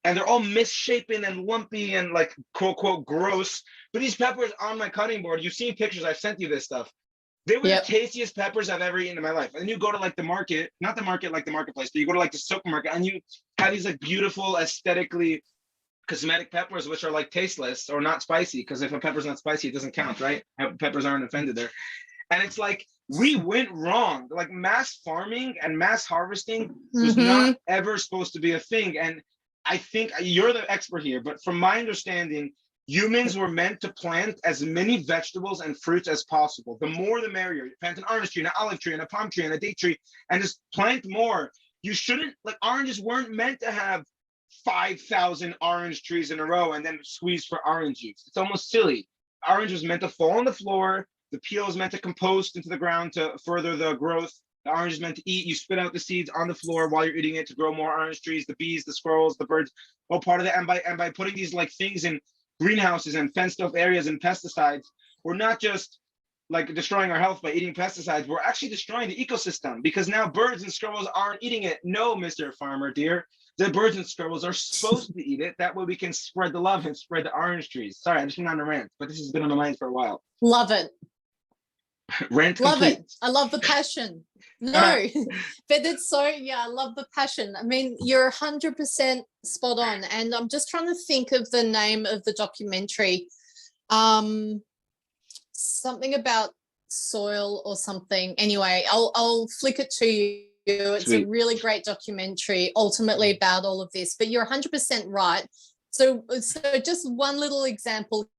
they're all misshapen and lumpy and like quote quote gross. But these peppers on my cutting board, you've seen pictures, I've sent you this stuff. They were the tastiest peppers I've ever eaten in my life. And then you go to like the market, not the market like the marketplace, but you go to like the supermarket and you have these like beautiful, aesthetically cosmetic peppers, which are like tasteless or not spicy. Because if a pepper's not spicy, it doesn't count, right? Peppers aren't offended there. And it's like, we went wrong. Like mass farming and mass harvesting was not ever supposed to be a thing. And I think you're the expert here, but from my understanding, Humans were meant to plant as many vegetables and fruits as possible. The more the merrier. You plant an orange tree, an olive tree, and a palm tree, and a date tree, and just plant more. You shouldn't, like, oranges weren't meant to have 5,000 orange trees in a row and then squeeze for orange juice. It's almost silly. Orange was meant to fall on the floor. The peel is meant to compost into the ground to further the growth. The orange is meant to eat. You spit out the seeds on the floor while you're eating it to grow more orange trees. The bees, the squirrels, the birds, all part of that. And by putting these like things in greenhouses and fenced off areas and pesticides, we're not just like destroying our health by eating pesticides, we're actually destroying the ecosystem, because now birds and squirrels aren't eating it. No, Mr. Farmer dear, the birds and squirrels are supposed to eat it. That way we can spread the love and spread the orange trees. Sorry, I just went on a rant, but this has been on my mind for a while. Love it. Rant Love complete. it. I love the passion. No, but it's so, yeah, I love the passion. I mean, you're 100% spot on. And I'm just trying to think of the name of the documentary. Something about soil or something. Anyway, I'll flick it to you. It's Sweet. a really great documentary ultimately about all of this, but you're 100% right. So just one little example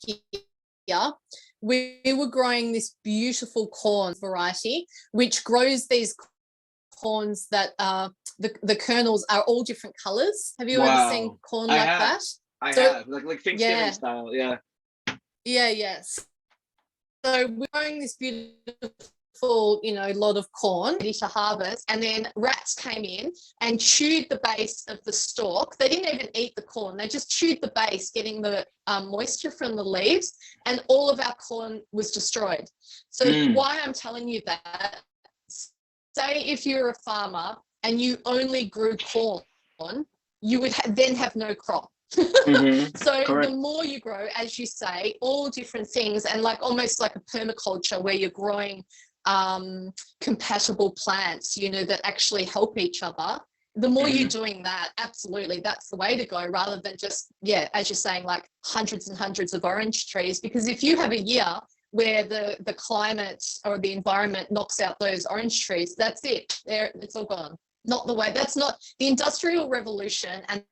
here. We were growing this beautiful corn variety, which grows these corns that the kernels are all different colors. Have you ever seen corn like that? I have, like Thanksgiving style, yeah. Yeah, yes. So we're growing this beautiful, lot of corn ready to harvest, and then rats came in and chewed the base of the stalk. They didn't even eat the corn, they just chewed the base, getting the moisture from the leaves, and all of our corn was destroyed. So why I'm telling you that, say if you're a farmer and you only grew corn, you would then have no crop. So Correct. the more you grow, as you say, all different things, and like almost like a permaculture where you're growing compatible plants, that actually help each other. The more you're doing that, absolutely, that's the way to go, rather than just, as you're saying, like hundreds and hundreds of orange trees. Because if you have a year where the climate or the environment knocks out those orange trees, that's it. It's all gone. Not the way. That's not the Industrial Revolution, and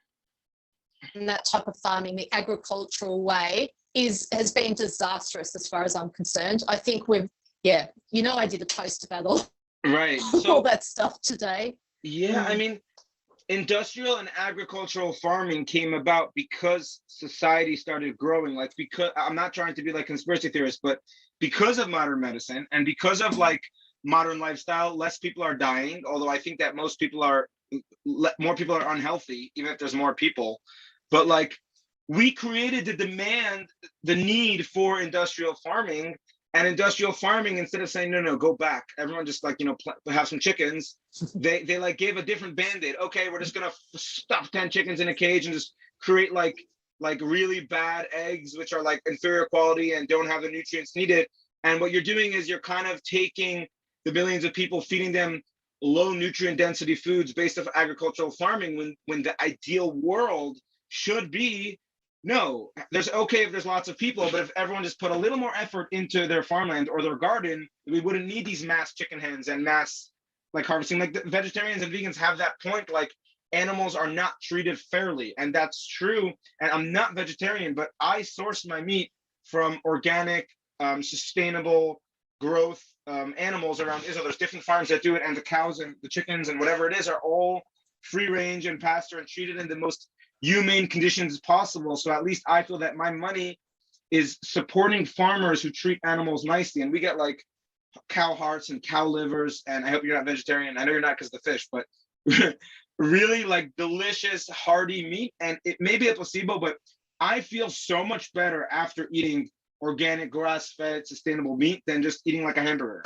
that type of farming, the agricultural way, has been disastrous as far as I'm concerned. I think I did a post about all that stuff today. Yeah, I mean, industrial and agricultural farming came about because society started growing. Like, because I'm not trying to be like conspiracy theorist, but because of modern medicine and because of like modern lifestyle, less people are dying. Although I think that more people are unhealthy, even if there's more people. But like, we created the need for industrial farming, and industrial farming, instead of saying, no, go back, everyone just like, have some chickens. They like gave a different band-aid. Okay, we're just going to stuff 10 chickens in a cage and just create like really bad eggs, which are like inferior quality and don't have the nutrients needed. And what you're doing is you're kind of taking the billions of people, feeding them low nutrient density foods based off agricultural farming, when the ideal world should be, no, there's okay if there's lots of people, but if everyone just put a little more effort into their farmland or their garden, we wouldn't need these mass chicken hens and mass like harvesting. Like, the vegetarians and vegans have that point, like animals are not treated fairly, and that's true. And I'm not vegetarian, but I source my meat from organic, sustainable growth animals around Israel. There's different farms that do it, and the cows and the chickens and whatever it is are all free range and pasture and treated in the most humane conditions possible. So at least I feel that my money is supporting farmers who treat animals nicely. And we get like cow hearts and cow livers, and I hope you're not vegetarian. I know you're not because of the fish, but really like delicious, hearty meat. And it may be a placebo, but I feel so much better after eating organic, grass-fed, sustainable meat than just eating like a hamburger.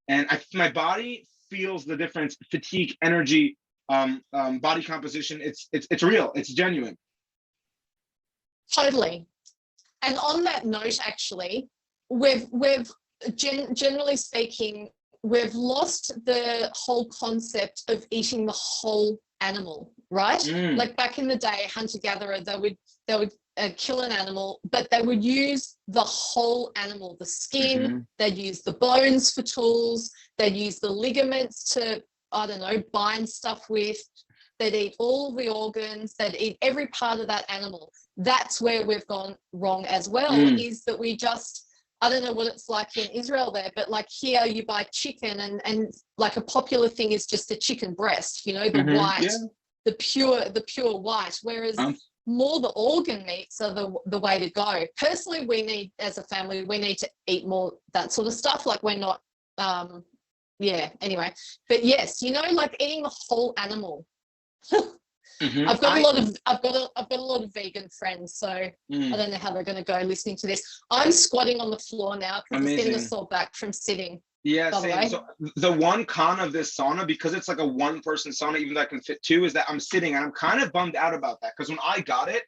And my body feels the difference: fatigue, energy, body composition. It's real, it's genuine. Totally. And on that note, actually, we've generally speaking, we've lost the whole concept of eating the whole animal, right? Like back in the day, hunter-gatherer, they would kill an animal, but they would use the whole animal, the skin, they'd use the bones for tools, they'd use the ligaments to, I don't know, bind stuff with. They'd eat all the organs, they'd eat every part of that animal. that's where we've gone wrong as well, is that we just, I don't know what it's like in Israel there, but like here you buy chicken and like a popular thing is just the chicken breast, you know, the white, the pure white, whereas more the organ meats are the way to go. Personally, we need, as a family, we need to eat more that sort of stuff. Like we're not, anyway. But yes, you know, like eating the whole animal. I've got a lot of vegan friends, so I don't know how they're going to go listening to this. I'm squatting on the floor now because it's getting a sore back from sitting. Yeah, same. So the one con of this sauna, because it's like a one-person sauna, even though I can fit two, is that I'm sitting, and I'm kind of bummed out about that, because when I got it,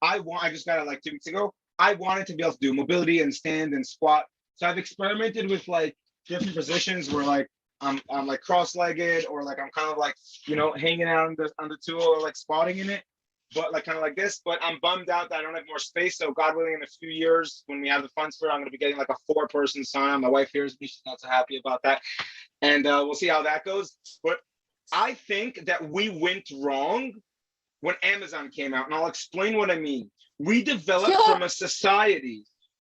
I just got it like 2 weeks ago. I wanted to be able to do mobility and stand and squat. So I've experimented with like different positions where like I'm like cross-legged, or like I'm kind of like, you know, hanging out on the tool, or like squatting in it, but like kind of like this. But I'm bummed out that I don't have more space. So God willing, in a few years, when we have the funds for it, I'm going to be getting like a 4-person sauna. My wife hears me; she's not so happy about that, and we'll see how that goes. But I think that we went wrong when Amazon came out, and I'll explain what I mean. We developed from a society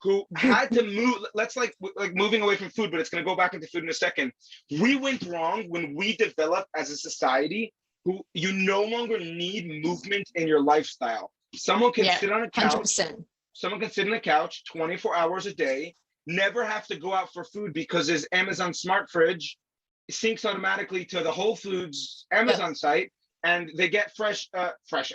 who had to move, let's like moving away from food, but it's going to go back into food in a second. We went wrong when we developed as a society who you no longer need movement in your lifestyle. Someone can sit on a couch, 100%. Someone can sit on a couch 24 hours a day, never have to go out for food because his Amazon smart fridge syncs automatically to the Whole Foods Amazon site, and they get fresh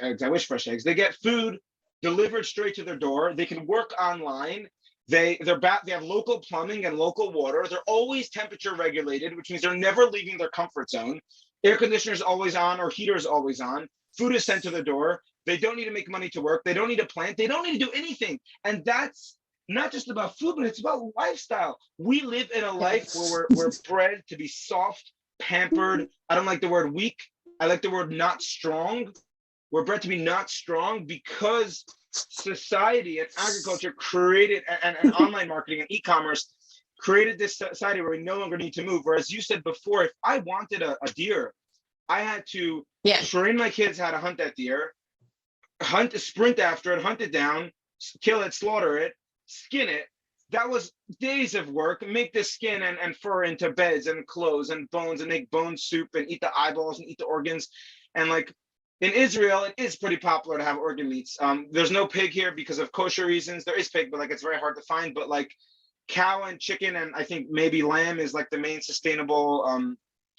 eggs. I wish fresh eggs. They get food delivered straight to their door. They can work online. They have local plumbing and local water. They're always temperature regulated, which means they're never leaving their comfort zone. Air conditioner is always on, or heater is always on. Food is sent to their door. They don't need to make money to work. They don't need to plant. They don't need to do anything. And that's not just about food, but it's about lifestyle. We live in a life where we're bred to be soft, pampered. I don't like the word weak. I like the word not strong. We're bred to be not strong because society and agriculture created, and online marketing and e-commerce created this society where we no longer need to move. Whereas you said before, if I wanted a deer, I had to train my kids how to hunt that deer, sprint after it, hunt it down, kill it, slaughter it, skin it. That was days of work. Make the skin and fur into beds and clothes and bones, and make bone soup and eat the eyeballs and eat the organs. And like, in Israel, it is pretty popular to have organ meats. There's no pig here because of kosher reasons. There is pig, but like it's very hard to find. But like cow and chicken, and I think maybe lamb is like the main sustainable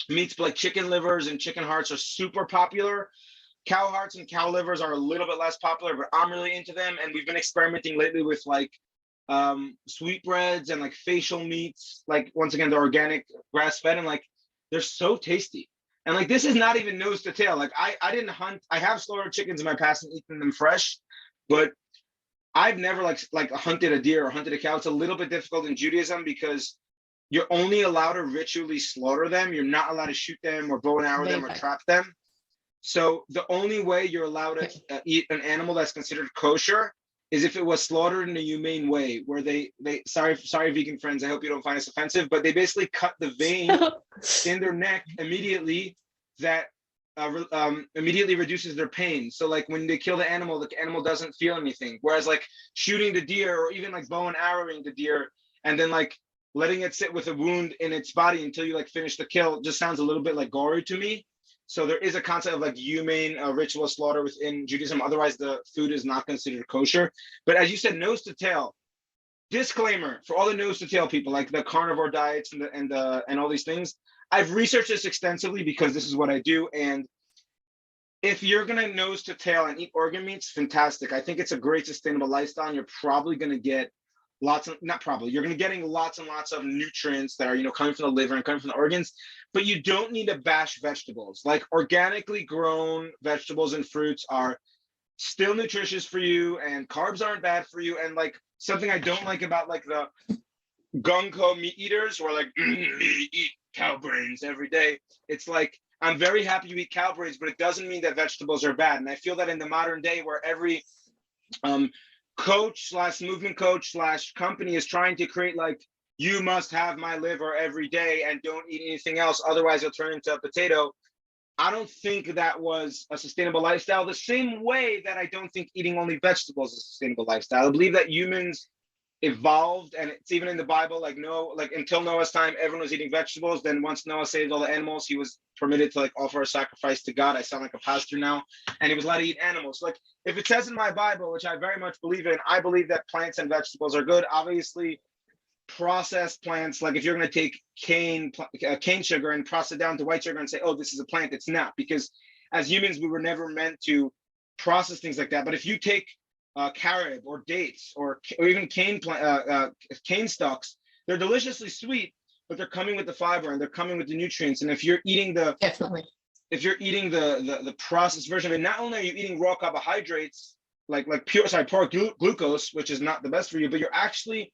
meats. But like chicken livers and chicken hearts are super popular. Cow hearts and cow livers are a little bit less popular, but I'm really into them. And we've been experimenting lately with like sweetbreads and like facial meats. Like once again, they're organic, grass fed, and like they're so tasty. And like, this is not even nose to tail. Like I didn't hunt. I have slaughtered chickens in my past and eaten them fresh, but I've never like hunted a deer or hunted a cow. It's a little bit difficult in Judaism because you're only allowed to ritually slaughter them. You're not allowed to shoot them or bow and arrow them or trap them. So the only way you're allowed to eat an animal that's considered kosher is if it was slaughtered in a humane way, where they sorry vegan friends, I hope you don't find this offensive, but they basically cut the vein in their neck immediately that immediately reduces their pain. So like when they kill the animal doesn't feel anything. Whereas like shooting the deer, or even like bow and arrowing the deer and then like letting it sit with a wound in its body until you like finish the kill, just sounds a little bit like gory to me. So there is a concept of like humane ritual slaughter within Judaism. Otherwise, the food is not considered kosher. But as you said, nose to tail. Disclaimer for all the nose to tail people, like the carnivore diets and all these things. I've researched this extensively because this is what I do. And if you're gonna nose to tail and eat organ meats, fantastic. I think it's a great sustainable lifestyle. And you're probably gonna get getting lots and lots of nutrients that are, you know, coming from the liver and coming from the organs, but you don't need to bash vegetables. Like organically grown vegetables and fruits are still nutritious for you, and carbs aren't bad for you. And like something I don't like about like the gung-ho meat eaters who are like, eat cow brains every day. It's like, I'm very happy you eat cow brains, but it doesn't mean that vegetables are bad. And I feel that in the modern day where every coach / movement coach / company is trying to create like, you must have my liver every day and don't eat anything else, otherwise you'll turn into a potato. I don't think that was a sustainable lifestyle, the same way that I don't think eating only vegetables is a sustainable lifestyle. I believe that humans evolved, and it's even in the Bible, like until Noah's time, everyone was eating vegetables. Then once Noah saved all the animals, he was permitted to like offer a sacrifice to God. I sound like a pastor now, and he was allowed to eat animals. Like if it says in my Bible, which I very much believe in, I believe that plants and vegetables are good. Obviously, processed plants, like if you're going to take cane sugar and process it down to white sugar and say, oh, this is a plant, it's not, because as humans we were never meant to process things like that. But if you take carob or dates or even cane stalks, they're deliciously sweet, but they're coming with the fiber and they're coming with the nutrients. And if you're eating the processed version of it, not only are you eating raw carbohydrates, like poor glucose, which is not the best for you, but you're actually,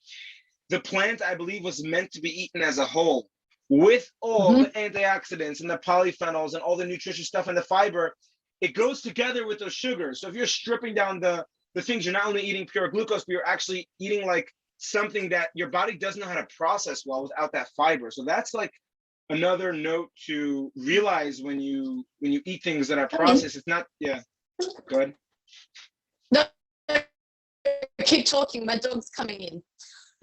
the plant, I believe, was meant to be eaten as a whole with all the antioxidants and the polyphenols and all the nutritious stuff and the fiber. It goes together with those sugars. So if you're stripping down the things, you're not only eating pure glucose, but you're actually eating like something that your body doesn't know how to process well without that fiber. So that's like another note to realize when you eat things that are processed. It's not, yeah, go ahead. No, keep talking. My dog's coming in.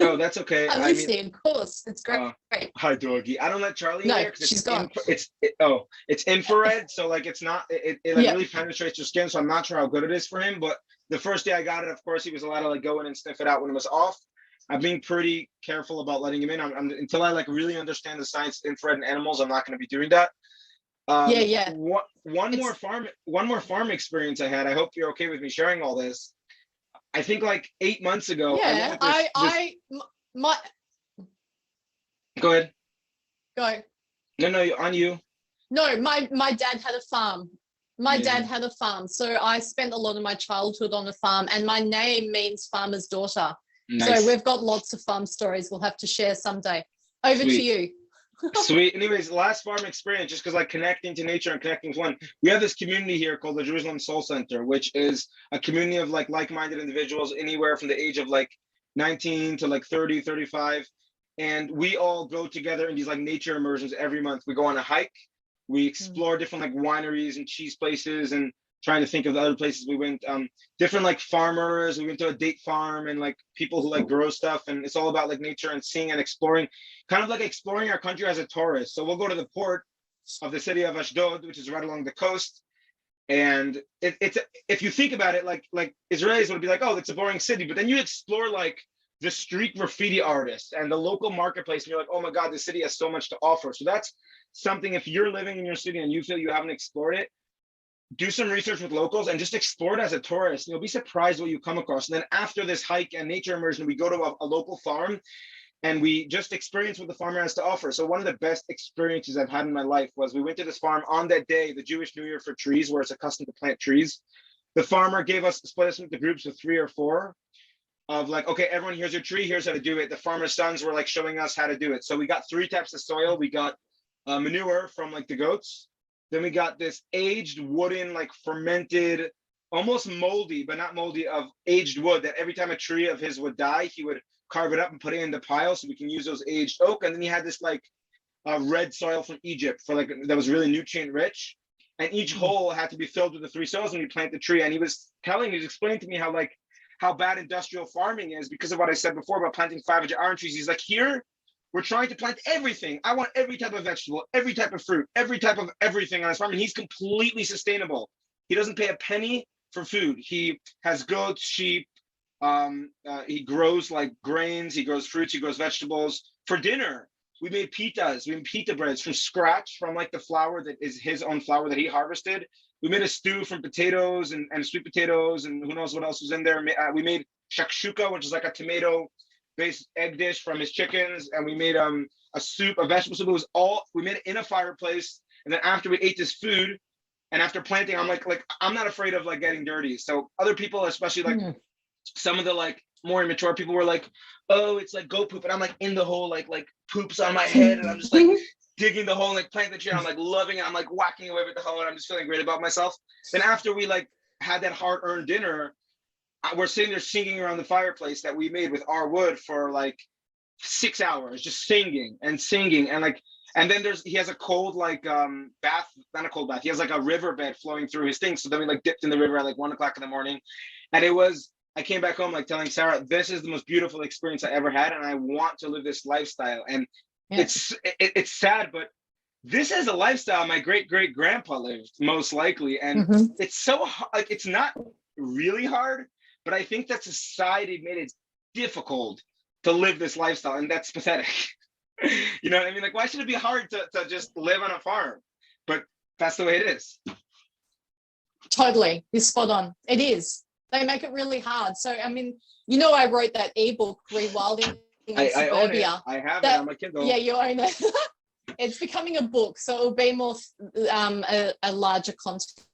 Oh, that's okay. I'm listening, of course. It's great. Hi, doggy. I don't let Charlie in there because she's gone. It's infrared, so like it's not, it really penetrates your skin, so I'm not sure how good it is for him. But the first day I got it, of course, he was allowed to like go in and sniff it out when it was off. I'm being pretty careful about letting him in. I'm until I like really understand the science of infrared in animals, I'm not going to be doing that. One more farm experience I had. I hope you're okay with me sharing all this. I think like 8 months ago. Yeah, Go ahead. Go. No, on you. No, my dad had a farm. Dad had a farm, so I spent a lot of my childhood on a farm, and my name means farmer's daughter. Nice. So we've got lots of farm stories we'll have to share someday. Over to you. Sweet. Anyways, last farm experience, just because like connecting to nature and connecting to one. We have this community here called the Jerusalem Soul Center, which is a community of like-minded individuals anywhere from the age of like 19 to like 30, 35. And we all go together in these like nature immersions every month. We go on a hike. We explore different like wineries and cheese places, and trying to think of the other places we went. Different like farmers. We went to a date farm and like people who like grow stuff, and it's all about like nature and seeing and exploring, kind of like exploring our country as a tourist. So we'll go to the port of the city of Ashdod, which is right along the coast. And it's if you think about it, like Israelis would be like, oh, it's a boring city, but then you explore like the street graffiti artists and the local marketplace, and you're like, oh my God, the city has so much to offer. So that's something, if you're living in your city and you feel you haven't explored it, do some research with locals and just explore it as a tourist. You'll be surprised what you come across. And then after this hike and nature immersion, we go to a local farm and we just experience what the farmer has to offer. So one of the best experiences I've had in my life was we went to this farm on that day, the Jewish New Year for trees, where it's accustomed to plant trees. The farmer split us into groups of 3 or 4 of like, okay, everyone, here's your tree, here's how to do it. The farmer's sons were like showing us how to do it. So we got 3 types of soil. We got manure from like the goats. Then we got this aged wooden, like fermented, almost moldy, but not moldy, of aged wood that every time a tree of his would die, he would carve it up and put it in the pile so we can use those aged oak. And then he had this like red soil from Egypt for like that was really nutrient rich. And each hole had to be filled with the 3 soils when you plant the tree. And he was explaining to me how bad industrial farming is because of what I said before about planting 500 orange trees. He's like, here, we're trying to plant everything. I want every type of vegetable, every type of fruit, every type of everything on his farm. And he's completely sustainable. He doesn't pay a penny for food. He has goats, sheep. He grows like grains. He grows fruits. He grows vegetables. For dinner, we made pitas. We made pita breads from scratch, from like the flour that is his own flour that he harvested. We made a stew from potatoes and sweet potatoes and who knows what else was in there. We made shakshuka, which is like a tomato-based egg dish from his chickens, and we made a soup, a vegetable soup. It was all, we made it in a fireplace, and then after we ate this food, and after planting, I'm like I'm not afraid of like getting dirty. So other people, especially like some of the like more immature people, were like, oh, it's like goat poop, and I'm like in the hole, like poops on my head, and I'm just like digging the hole and like planting the tree. I'm like loving it. I'm like whacking away with the hoe, and I'm just feeling great about myself. Then after we like had that hard-earned dinner, we're sitting there singing around the fireplace that we made with our wood for like 6 hours, just singing and like And then he has a cold like bath, not a cold bath. He has like a riverbed flowing through his thing. So then we like dipped in the river at like 1 o'clock in the morning, and I came back home like telling Sarah, this is the most beautiful experience I ever had, and I want to live this lifestyle. And it's sad, but this is a lifestyle my great grandpa lived, most likely. And it's so like, it's not really hard, but I think that society made it difficult to live this lifestyle, and that's pathetic. You know what I mean? Like, why should it be hard to just live on a farm? But that's the way it is. Totally. You're spot on. It is. They make it really hard. So, I mean, you know, I wrote that ebook, Rewilding in I own it. Suburbia. I have it on my Kindle. Yeah, you own it. It's becoming a book, so it'll be more a larger content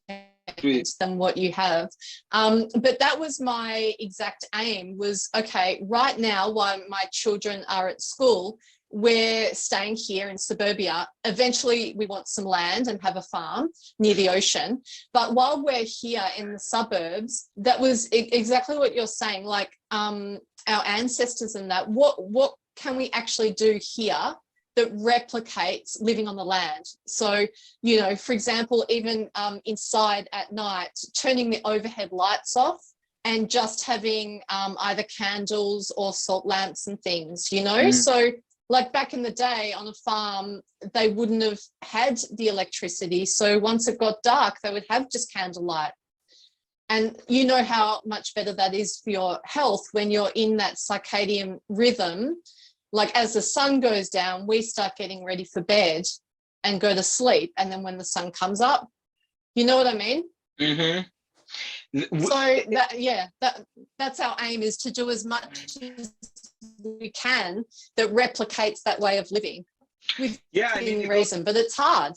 than what you have. But that was my exact aim, was, okay, right now while my children are at school, we're staying here in suburbia. Eventually we want some land and have a farm near the ocean. But while we're here in the suburbs, that was exactly what you're saying, like our ancestors and that, what can we actually do here that replicates living on the land? So, you know, for example, even inside at night, turning the overhead lights off and just having either candles or salt lamps and things, you know? So like back in the day on a farm, they wouldn't have had the electricity. So once it got dark, they would have just candlelight. And you know how much better that is for your health when you're in that circadian rhythm. Like as the sun goes down, we start getting ready for bed and go to sleep. And then when the sun comes up, you know what I mean? So that's our aim, is to do as much as we can that replicates that way of living within reason. But it's hard.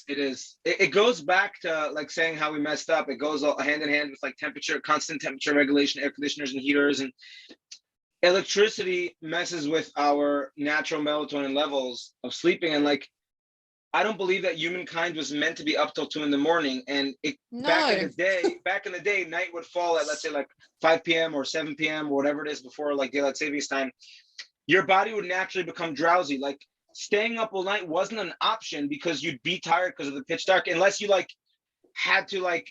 It is. It goes back to like saying how we messed up. It goes all hand in hand with like constant temperature regulation, air conditioners and heaters, and electricity messes with our natural melatonin levels of sleeping. And like, I don't believe that humankind was meant to be up till 2 a.m. And back in the day, night would fall at, let's say, like 5 p.m. or 7 p.m. or whatever it is before like daylight savings time. Your body would naturally become drowsy. Like staying up all night wasn't an option because you'd be tired because of the pitch dark, unless you like had to like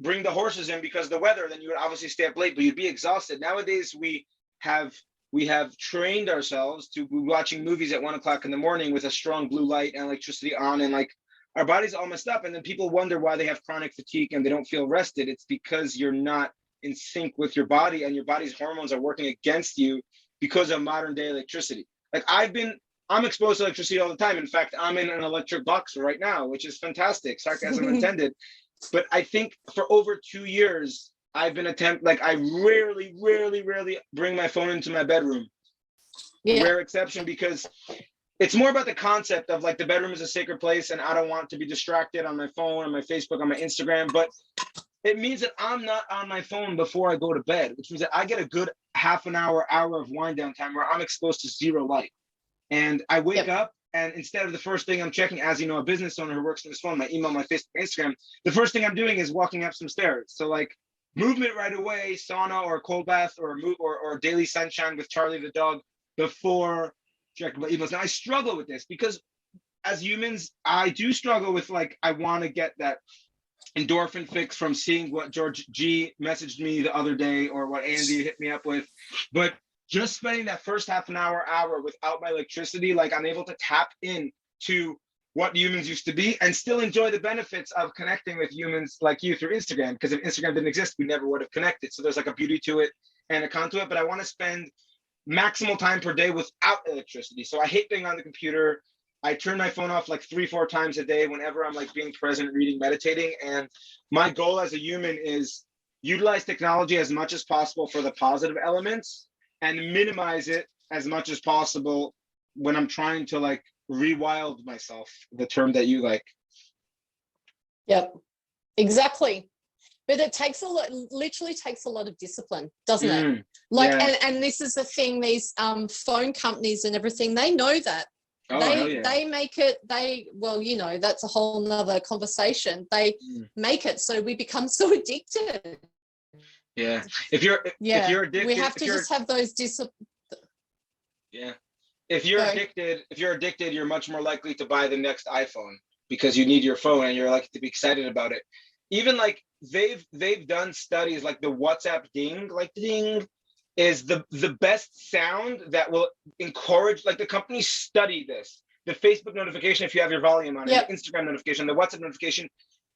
bring the horses in because of the weather. Then you would obviously stay up late, but you'd be exhausted. Nowadays, we have trained ourselves to be watching movies at 1 o'clock in the morning with a strong blue light and electricity on, and like our body's all messed up. And then people wonder why they have chronic fatigue and they don't feel rested. It's because you're not in sync with your body, and your body's hormones are working against you because of modern day electricity. Like I'm exposed to electricity all the time. In fact, I'm in an electric box right now, which is fantastic, sarcasm intended. But I think for over 2 years, I've been I rarely bring my phone into my bedroom. Rare exception, because it's more about the concept of like the bedroom is a sacred place and I don't want to be distracted on my phone, on my Facebook, on my Instagram. But it means that I'm not on my phone before I go to bed, which means that I get a good half an hour of wind down time where I'm exposed to zero light. And I wake up, and instead of the first thing I'm checking, as you know, a business owner who works on his phone, my email, my Facebook, Instagram, the first thing I'm doing is walking up some stairs. So like movement right away, sauna or a cold bath or daily sunshine with Charlie the dog before checking my emails. Now I struggle with this because as humans, I do struggle with like, I want to get that endorphin fix from seeing what George G messaged me the other day or what Andy hit me up with. But just spending that first half an hour without my electricity, like I'm able to tap in to what humans used to be and still enjoy the benefits of connecting with humans like you through Instagram. Because if Instagram didn't exist, we never would have connected. So there's like a beauty to it and a con to it, but I want to spend maximal time per day without electricity. So I hate being on the computer. I turn my phone off like 3-4 times a day whenever I'm like being present, reading, meditating. And my goal as a human is utilize technology as much as possible for the positive elements and minimize it as much as possible when I'm trying to like rewild myself, the term that you like. Yep, exactly. But it takes literally takes a lot of discipline, doesn't it? Like, and this is the thing, these phone companies and everything, they know that. They make it, well, you know, that's a whole nother conversation. They make it so we become so addicted. Yeah. If you're addicted, we have to just have those Yeah. if you're addicted, you're much more likely to buy the next iPhone because you need your phone and you're likely to be excited about it. Even like they've done studies like the WhatsApp ding, like ding is the best sound that will encourage, like the companies study this. The Facebook notification, if you have your volume on, Yep. and the Instagram notification, the WhatsApp notification,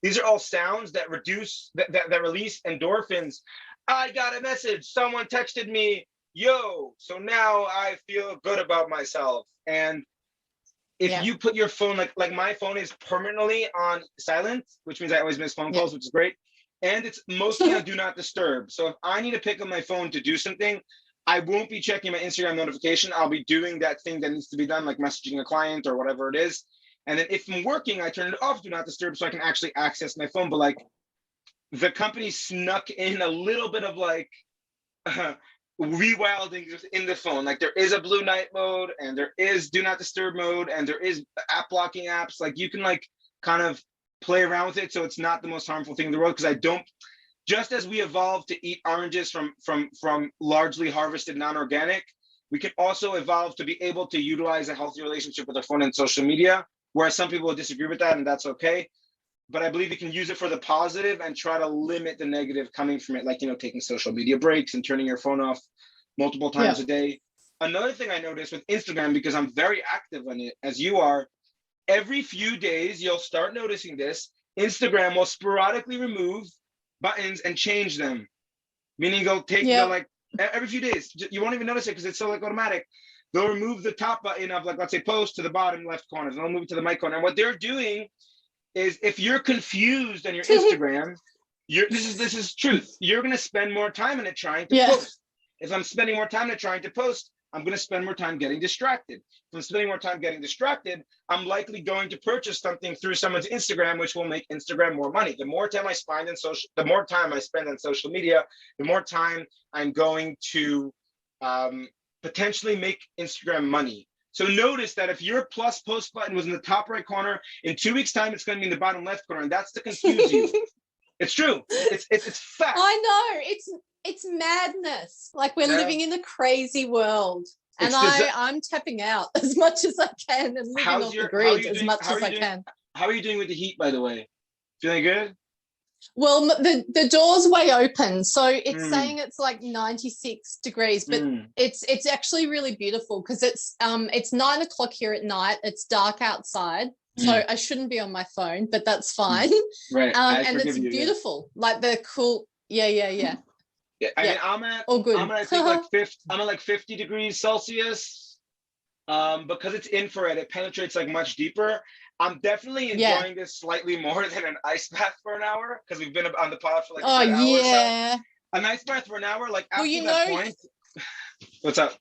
these are all sounds that release endorphins. I got a message, someone texted me, yo, so now I feel good about myself. And if you put your phone, like my phone is permanently on silent, which means I always miss phone calls, which is great. And it's mostly on do not disturb. So if I need to pick up my phone to do something, I won't be checking my Instagram notification. I'll be doing that thing that needs to be done, like messaging a client or whatever it is. And then if I'm working, I turn it off, do not disturb, so I can actually access my phone. But like the company snuck in a little bit of like rewilding in the phone. Like there is a blue night mode and there is do not disturb mode and there is app blocking apps. Like you can like kind of play around with it so it's not the most harmful thing in the world. Because I don't, just as we evolved to eat oranges from largely harvested non-organic, we can also evolve to be able to utilize a healthy relationship with our phone and social media, whereas some people will disagree with that, and that's okay. But I believe you can use it for the positive and try to limit the negative coming from it, like, you know, taking social media breaks and turning your phone off multiple times a day. Another thing I noticed with Instagram, because I'm very active on it, as you are, every few days, you'll start noticing this, Instagram will sporadically remove buttons and change them. Meaning they'll take the, like, every few days, you won't even notice it because it's so like automatic. They'll remove the top button of, like, let's say post to the bottom left corner. They'll move it to the mic corner. And what they're doing is, if you're confused on your Instagram, this is truth. You're gonna spend more time in it trying to post. If I'm spending more time in it trying to post, I'm gonna spend more time getting distracted. If I'm spending more time getting distracted, I'm likely going to purchase something through someone's Instagram, which will make Instagram more money. The more time I spend on social media, the more time I'm going to potentially make Instagram money. So notice that if your plus post button was in the top right corner, in 2 weeks' time, it's going to be in the bottom left corner, and that's to confuse you. It's true. It's fact. I know. It's madness. Like we're living in a crazy world. And I'm tapping out as much as I can and living off the grid as much as I can. How are you doing with the heat, by the way? Feeling good? Well, the door's way open, so it's saying it's like 96 degrees, but it's actually really beautiful because it's 9 o'clock here at night. It's dark outside, so I shouldn't be on my phone, but that's fine. Right. And it's beautiful, like the cool. Yeah. Yeah, I mean, I'm at I think I'm at like 50 degrees Celsius. Because it's infrared, it penetrates like much deeper. I'm definitely enjoying this slightly more than an ice bath for an hour, because we've been on the pod for like 10 hours. So. An ice bath for an hour, like after that point. What's up?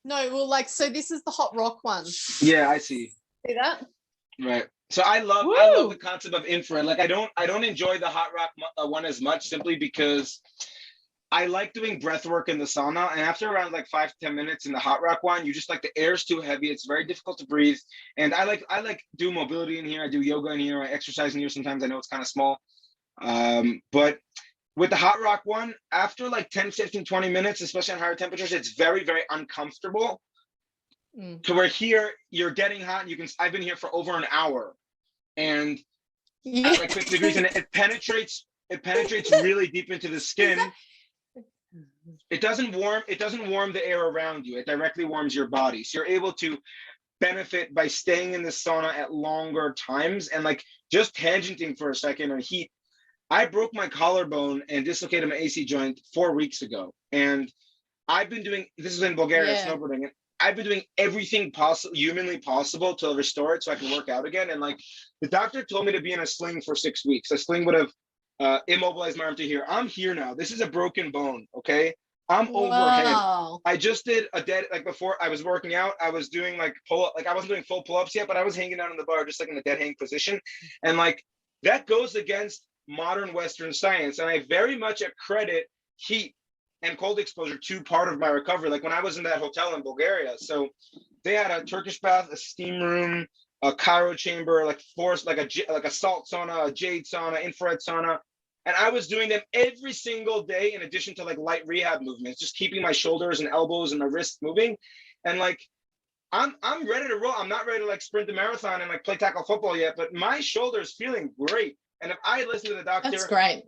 No, well, like, so this is the hot rock one. Yeah, I see. See that? Right. So I love the concept of infrared. Like I don't enjoy the hot rock one as much, simply because I like doing breath work in the sauna, and after around like 5 to 10 minutes in the hot rock one, you just like the air's too heavy. It's very difficult to breathe. And I like do mobility in here. I do yoga in here. I exercise in here sometimes. I know it's kind of small. But with the hot rock one, after like 10, 15, 20 minutes, especially on higher temperatures, it's very, very uncomfortable. To where here you're getting hot. I've been here for over an hour, and at like 50 degrees, and it penetrates really deep into the skin. It doesn't warm the air around you. It directly warms your body. So you're able to benefit by staying in the sauna at longer times. And like, just tangenting for a second on heat, I broke my collarbone and dislocated my AC joint 4 weeks ago. And I've been doing, this is in Bulgaria, snowboarding, and I've been doing everything humanly possible to restore it so I can work out again. And like, the doctor told me to be in a sling for 6 weeks. A sling would have immobilized my arm to here. I'm here now. This is a broken bone. Okay. I'm overhead. I just did a dead, like before I was working out, I was doing like pull-up, like I wasn't doing full pull-ups yet, but I was hanging out on the bar, just like in a dead hang position. And like, that goes against modern Western science. And I very much accredit heat and cold exposure to part of my recovery. Like when I was in that hotel in Bulgaria, so they had a Turkish bath, a steam room, a cryo chamber, like forest, like a salt sauna, a jade sauna, infrared sauna. And I was doing them every single day in addition to like light rehab movements, just keeping my shoulders and elbows and my wrists moving. And like, I'm ready to roll. I'm not ready to like sprint the marathon and like play tackle football yet, but my shoulder's feeling great. And if I listen to the doctor, That's great.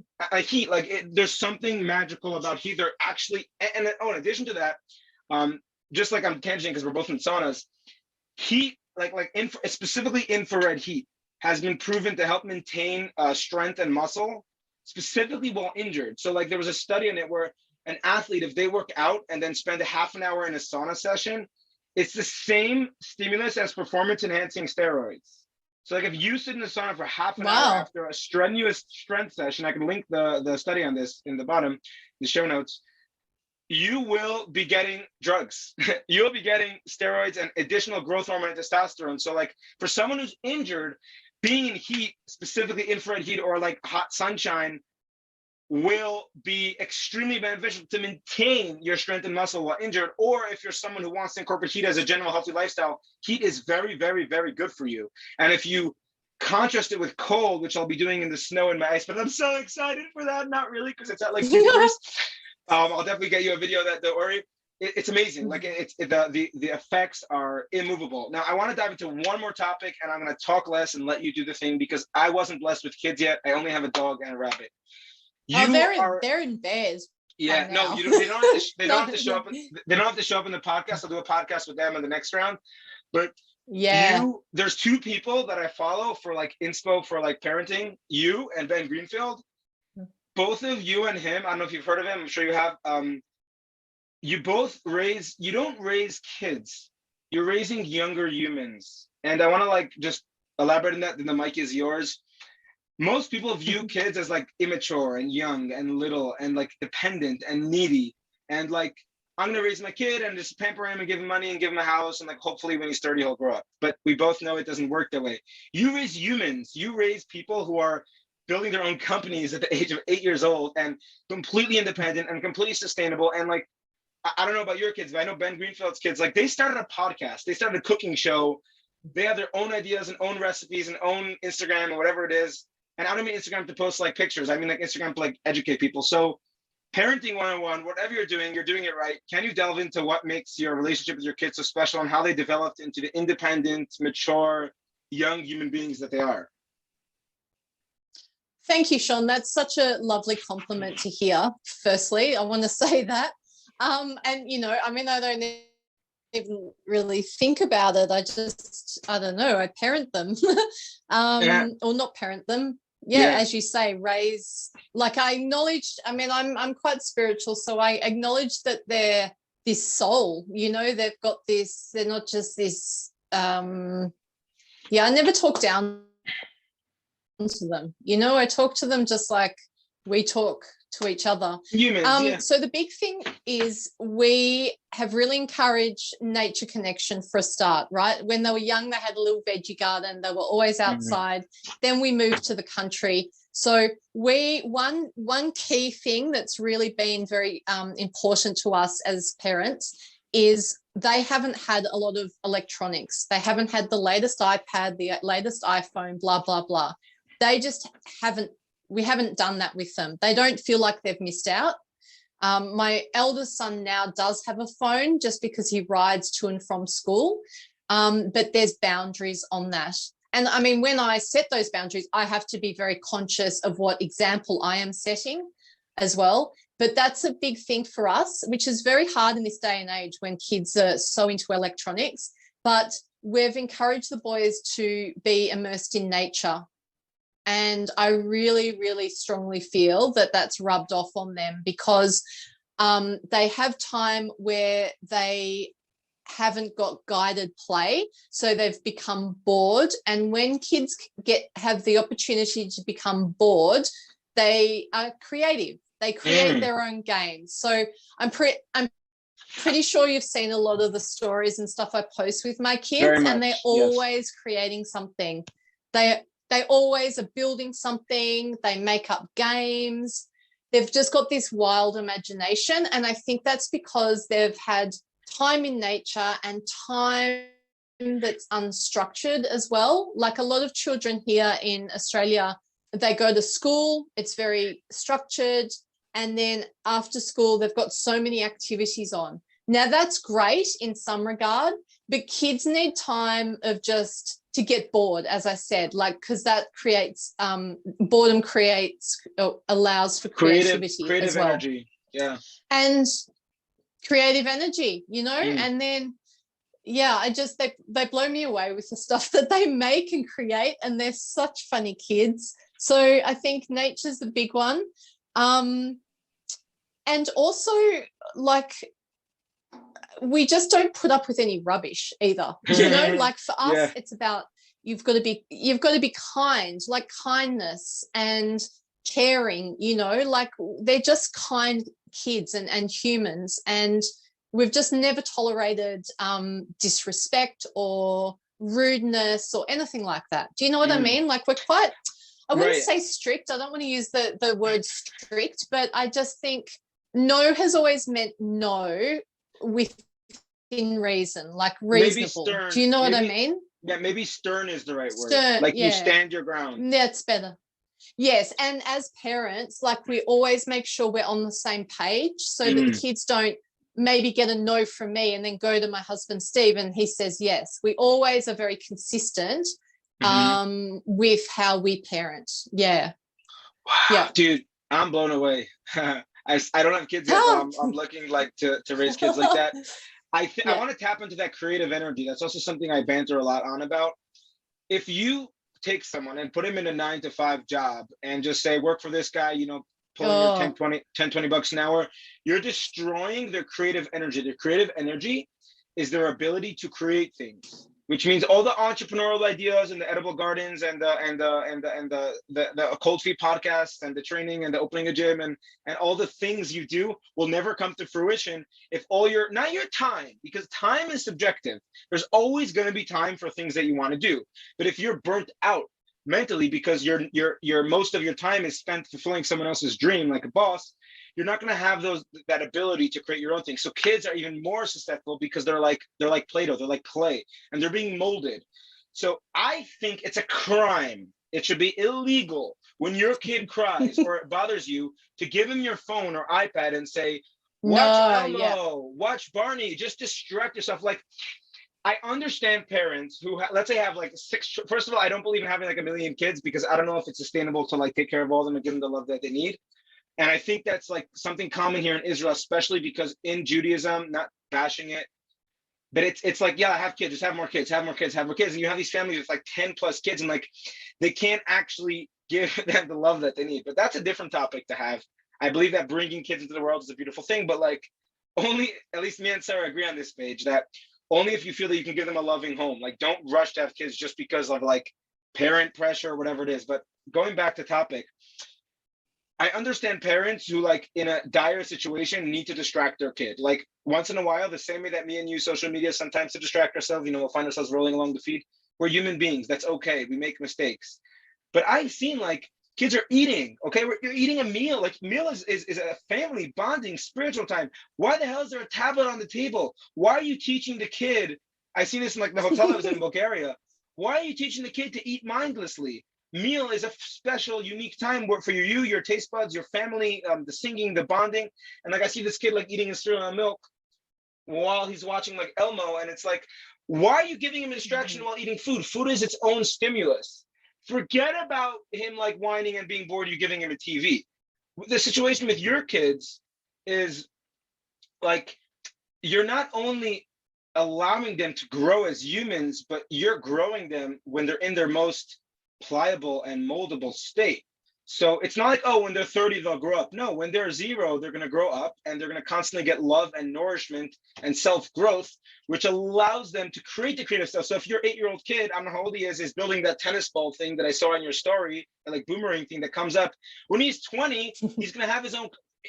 Heat, like there's something magical about heat. They're actually, and in addition to that, just like I'm tangenting because we're both in saunas, heat, specifically infrared heat, has been proven to help maintain strength and muscle, specifically while injured. So like there was a study on it where an athlete, if they work out and then spend a half an hour in a sauna session, it's the same stimulus as performance enhancing steroids. So like if you sit in the sauna for half an hour after a strenuous strength session, I can link the study on this in the bottom, the show notes, you will be getting drugs. You'll be getting steroids and additional growth hormone and testosterone. So like for someone who's injured, being in heat, specifically infrared heat or like hot sunshine, will be extremely beneficial to maintain your strength and muscle while injured. Or if you're someone who wants to incorporate heat as a general healthy lifestyle, heat is very, very, very good for you. And if you contrast it with cold, which I'll be doing in the snow and my ice, but I'm so excited for that. Not really, because it's at like 50 degrees. I'll definitely get you a video of that, don't worry. It's amazing. Like the effects are immovable. Now I want to dive into one more topic, and I'm going to talk less and let you do the thing because I wasn't blessed with kids yet. I only have a dog and a rabbit. They're in bears. Yeah, no, they don't have to show up. They don't have to show up in the podcast. I'll do a podcast with them in the next round. But there's two people that I follow for like inspo for like parenting. You and Ben Greenfield. Both of you and him. I don't know if you've heard of him. I'm sure you have. You don't raise kids. You're raising younger humans. And I want to like just elaborate on that. Then the mic is yours. Most people view kids as like immature and young and little and like dependent and needy. And like, I'm going to raise my kid and just pamper him and give him money and give him a house. And like, hopefully when he's 30, he'll grow up. But we both know it doesn't work that way. You raise humans. You raise people who are building their own companies at the age of 8 years old and completely independent and completely sustainable. And like, I don't know about your kids, but I know Ben Greenfield's kids, like they started a podcast. They started a cooking show. They have their own ideas and own recipes and own Instagram or whatever it is. And I don't mean Instagram to post like pictures. I mean like Instagram to like educate people. So parenting 101, whatever you're doing it right. Can you delve into what makes your relationship with your kids so special and how they developed into the independent, mature, young human beings that they are? Thank you, Sean. That's such a lovely compliment to hear. Firstly, I want to say that. And, you know, I mean, I don't even really think about it. I don't know, I parent them or not parent them. As you say, raise, like I acknowledge, I mean, I'm quite spiritual, so I acknowledge that they're this soul, you know, they've got this, they're not just this, I never talk down to them, you know, I talk to them just like we talk to each other. Humans, So the big thing is we have really encouraged nature connection for a start, right? When they were young, they had a little veggie garden. They were always outside. Then we moved to the country. So one key thing that's really been very important to us as parents is they haven't had a lot of electronics. They haven't had the latest iPad, the latest iPhone, blah, blah, blah. They just we haven't done that with them. They don't feel like they've missed out. My eldest son now does have a phone just because he rides to and from school, but there's boundaries on that. And I mean, when I set those boundaries, I have to be very conscious of what example I am setting as well. But that's a big thing for us, which is very hard in this day and age when kids are so into electronics. But we've encouraged the boys to be immersed in nature. And I really, really strongly feel that that's rubbed off on them because they have time where they haven't got guided play, so they've become bored. And when kids have the opportunity to become bored, they are creative. They create their own games. So I'm pretty sure you've seen a lot of the stories and stuff I post with my kids, and they're always creating something. They always are building something. They make up games. They've just got this wild imagination. And I think that's because they've had time in nature and time that's unstructured as well. Like a lot of children here in Australia they go to school, it's very structured, and then after school they've got so many activities on. Now that's great in some regard, but kids need time of just to get bored, as I said, like, because that creates boredom allows for creativity creative as well. energy. Yeah. And creative energy, you know, and then they blow me away with the stuff that they make and create, and they're such funny kids. So I think nature's the big one. And also, like, we just don't put up with any rubbish either. You know, like for us, it's about you've got to be kind, like kindness and caring, you know, like they're just kind kids and humans, and we've just never tolerated disrespect or rudeness or anything like that. Do you know what I mean? Like we're quite, I wouldn't say strict. I don't want to use the word strict, but I just think no has always meant no within reason, like reasonable. Do you know what I mean? Yeah, maybe stern is the right word. Stern, like you stand your ground. That's better. Yes, and as parents, like we always make sure we're on the same page so that the kids don't maybe get a no from me and then go to my husband Steve and he says yes. We always are very consistent with how we parent. Yeah. Wow. Yeah. Dude, I'm blown away. I don't have kids yet, but I'm looking like to raise kids like that. I want to tap into that creative energy. That's also something I banter a lot on about. If you take someone and put him in a 9-to-5 job and just say, work for this guy, you know, pulling your 10, 20 bucks an hour, you're destroying their creative energy. Their creative energy is their ability to create things, which means all the entrepreneurial ideas and the edible gardens and the cold feet podcast and the training and the opening a gym and all the things you do will never come to fruition if all not your time, because time is subjective. There's always going to be time for things that you want to do. But if you're burnt out mentally because your most of your time is spent fulfilling someone else's dream like a boss, you're not going to have that ability to create your own thing. So kids are even more susceptible because they're like Play-Doh, they're like clay, and they're being molded. So I think it's a crime. It should be illegal when your kid cries or it bothers you to give him your phone or iPad and say, watch Elmo, watch Barney, just distract yourself. Like, I understand parents who let's say have like 6. First of all, I don't believe in having like 1 million kids because I don't know if it's sustainable to like take care of all of them and give them the love that they need. And I think that's like something common here in Israel, especially because in Judaism, not bashing it, but it's like, yeah, have kids, just have more kids. And you have these families with like 10 plus kids and like, they can't actually give them the love that they need. But that's a different topic to have. I believe that bringing kids into the world is a beautiful thing, but like only, at least me and Sarah agree on this page, that only if you feel that you can give them a loving home. Like don't rush to have kids just because of like parent pressure or whatever it is. But going back to topic, I understand parents who like in a dire situation need to distract their kid. Like once in a while, the same way that me and you social media sometimes to distract ourselves, you know, we'll find ourselves rolling along the feed. We're human beings. That's okay. We make mistakes. But I've seen like kids are eating, okay? You're eating a meal. Like meal is a family bonding, spiritual time. Why the hell is there a tablet on the table? Why are you teaching the kid? I see this in like the hotel I was in Bulgaria. Why are you teaching the kid to eat mindlessly? Meal is a special, unique time for you, your taste buds, your family, the singing, the bonding. And like I see this kid like eating his cereal and milk while he's watching like Elmo. And it's like, why are you giving him a distraction while eating food? Food is its own stimulus. Forget about him like whining and being bored, you're giving him a TV. The situation with your kids is like, you're not only allowing them to grow as humans, but you're growing them when they're in their most pliable and moldable state. So it's not like, oh, when they're 30, they'll grow up. No, when they're 0, they're going to grow up and they're going to constantly get love and nourishment and self-growth, which allows them to create the creative stuff. So if your 8-year-old kid, I don't know how old he is building that tennis ball thing that I saw in your story, and like boomerang thing that comes up. When he's 20, he's going to have his own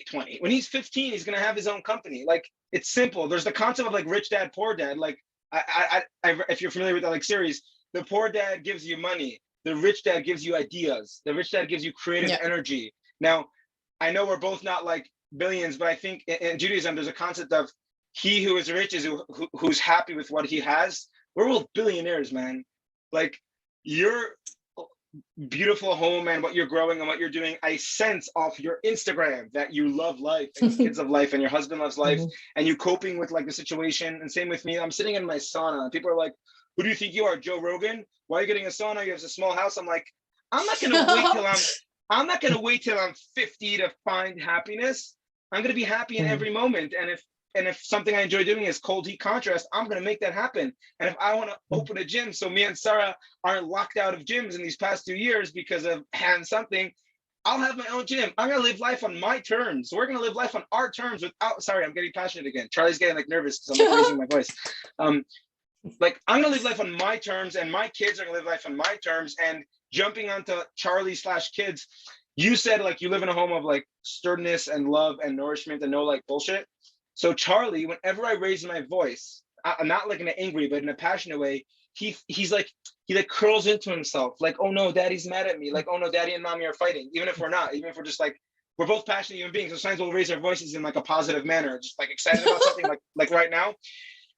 20. When he's 15, he's going to have his own company. Like, it's simple. There's the concept of like rich dad, poor dad. Like, I if you're familiar with that like series, the poor dad gives you money. The rich dad gives you ideas. The rich dad gives you creative energy. Now, I know we're both not like billions, but I think in Judaism, there's a concept of he who is rich is who's happy with what he has. We're both billionaires, man. Like beautiful home and what you're growing and what you're doing. I sense off your Instagram that you love life and your kids love life and your husband loves life and you coping with like the situation. And same with me. I'm sitting in my sauna and people are like, who do you think you are, Joe Rogan? Why are you getting a sauna? You have a small house. I'm like, I'm not gonna wait till I'm 50 to find happiness. I'm gonna be happy in every moment. And if something I enjoy doing is cold heat contrast, I'm gonna make that happen. And if I want to open a gym, so me and Sarah aren't locked out of gyms in these past 2 years because of hand something, I'll have my own gym. I'm gonna live life on my terms. So we're gonna live life on our terms without. Sorry, I'm getting passionate again. Charlie's getting like nervous because I'm like raising my voice. Like I'm gonna live life on my terms, and my kids are gonna live life on my terms. And jumping onto Charlie/kids, you said like you live in a home of like sturdiness and love and nourishment and no like bullshit. So Charlie, whenever I raise my voice, I'm not like in an angry, but in a passionate way, he curls into himself, like, oh no, daddy's mad at me, like, oh no, daddy and mommy are fighting, even if we're not, even if we're just like, we're both passionate human beings. Sometimes we'll raise our voices in like a positive manner, just like excited about something like right now.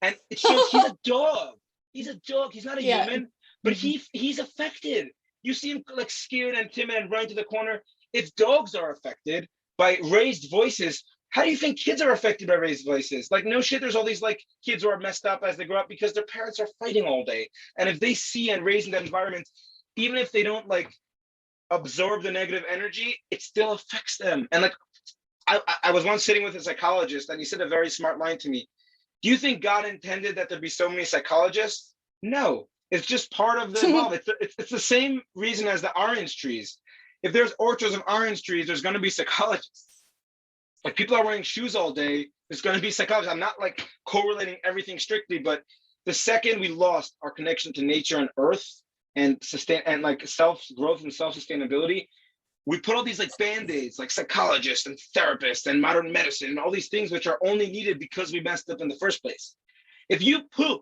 And it shows he's a dog. He's a dog. He's not a human, but he's affected. You see him like scared and timid and running to the corner. If dogs are affected by raised voices, how do you think kids are affected by raised voices? Like, no shit, there's all these like kids who are messed up as they grow up because their parents are fighting all day. And if they see and raise in that environment, even if they don't like absorb the negative energy, it still affects them. And like, I was once sitting with a psychologist and he said a very smart line to me. Do you think God intended that there be so many psychologists? No, it's just part of the evolve. It's the same reason as the orange trees. If there's orchards of orange trees, there's going to be psychologists. Like people are wearing shoes all day, there's going to be psychologists. I'm not like correlating everything strictly, but the second we lost our connection to nature and earth and like self-growth and self-sustainability, we put all these like band-aids, like psychologists and therapists and modern medicine and all these things which are only needed because we messed up in the first place. If you poop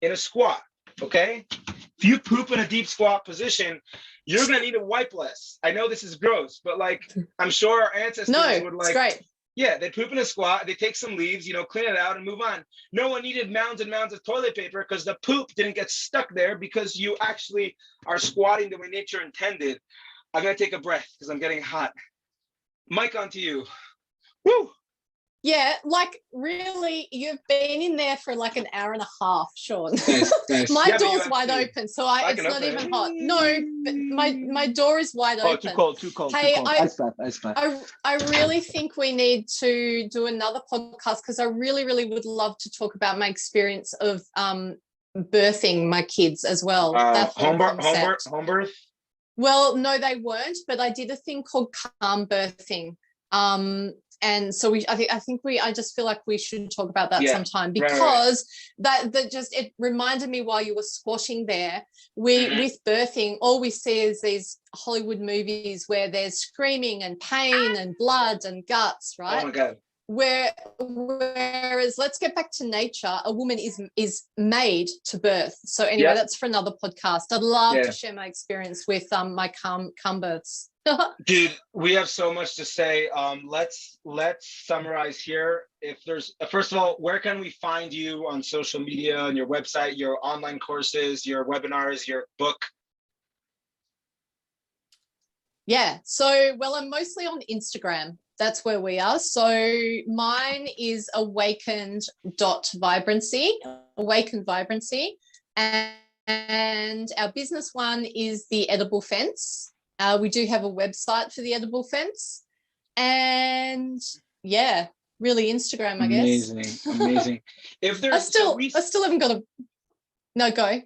in a squat, okay? If you poop in a deep squat position, you're gonna need to wipe less. I know this is gross, but like I'm sure our ancestors would like, it's great. Yeah, they poop in a squat, they take some leaves, clean it out and move on. No one needed mounds and mounds of toilet paper because the poop didn't get stuck there because you actually are squatting the way nature intended. I'm gonna take a breath because I'm getting hot. Mike, on to you. Woo! Yeah, like really, you've been in there for like an hour and a half, Sean. Nice. My door's wide open, so it's not even hot. No, but my door is wide open. Too cold. Hey, Ice bath. I really think we need to do another podcast because I really, really would love to talk about my experience of birthing my kids as well. Home birth? Well, no, they weren't, but I did a thing called calm birthing. And so I just feel like we should talk about that sometime because that just, it reminded me while you were squashing there, with birthing, all we see is these Hollywood movies where there's screaming and pain and blood and guts, right? Oh my God. Whereas let's get back to nature. A woman is made to birth. So anyway, that's for another podcast. I'd love to share my experience with my calm births. Dude, we have so much to say. Let's summarize here. If there's first of all, where can we find you on social media, on your website, your online courses, your webinars, your book? Yeah, so I'm mostly on Instagram. That's where we are. So mine is awakened vibrancy, and our business one is the Edible Fence. We do have a website for the Edible Fence, and really Instagram, I guess. Amazing. If there's, I still haven't got no go.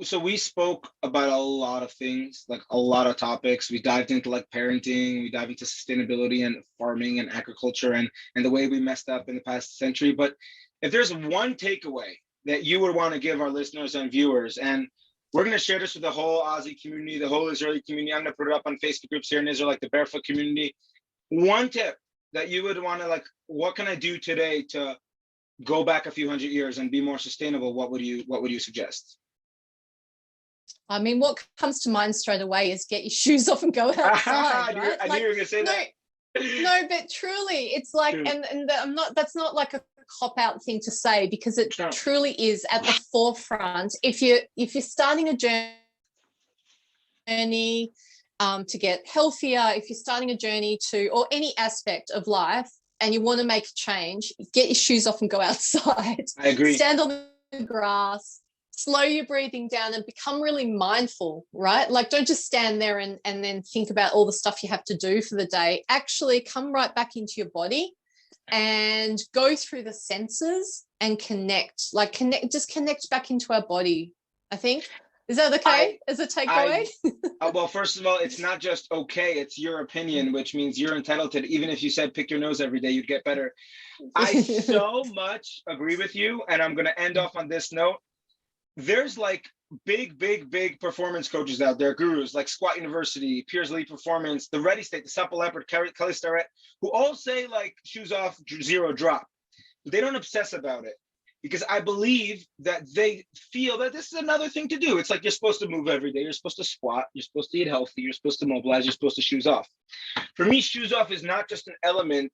So we spoke about a lot of things, like a lot of topics. We dived into like parenting, we dived into sustainability and farming and agriculture and the way we messed up in the past century. But if there's one takeaway that you would want to give our listeners and viewers, and we're going to share this with the whole Aussie community, the whole Israeli community. I'm going to put it up on Facebook groups here in Israel, like the Barefoot community. One tip that you would want to like, what can I do today to go back a few hundred years and be more sustainable? What would you suggest? I mean, what comes to mind straight away is get your shoes off and go outside. Right? I knew you were going to say that. No, but truly, it's like, and that's not like a cop-out thing to say because it truly is at the forefront. If you're starting a journey journey to get healthier, if you're starting a journey to, or any aspect of life, and you want to make a change, get your shoes off and go outside. I agree. Stand on the grass, slow your breathing down and become really mindful, right? Like, don't just stand there and then think about all the stuff you have to do for the day. Actually come right back into your body and go through the senses and connect back into our body, I think. Is that okay as a takeaway? Well, first of all, it's not just okay, it's your opinion, which means you're entitled to it. Even if you said pick your nose every day, you'd get better. I so much agree with you. And I'm going to end off on this note. There's like big performance coaches out there, gurus like Squat University, Piers Elite Performance, the Ready State, the Supple Leopard, Kelly Starrett, who all say like shoes off, zero drop. But they don't obsess about it. Because I believe that they feel that this is another thing to do. It's like you're supposed to move every day. You're supposed to squat. You're supposed to eat healthy. You're supposed to mobilize. You're supposed to shoes off. For me, shoes off is not just an element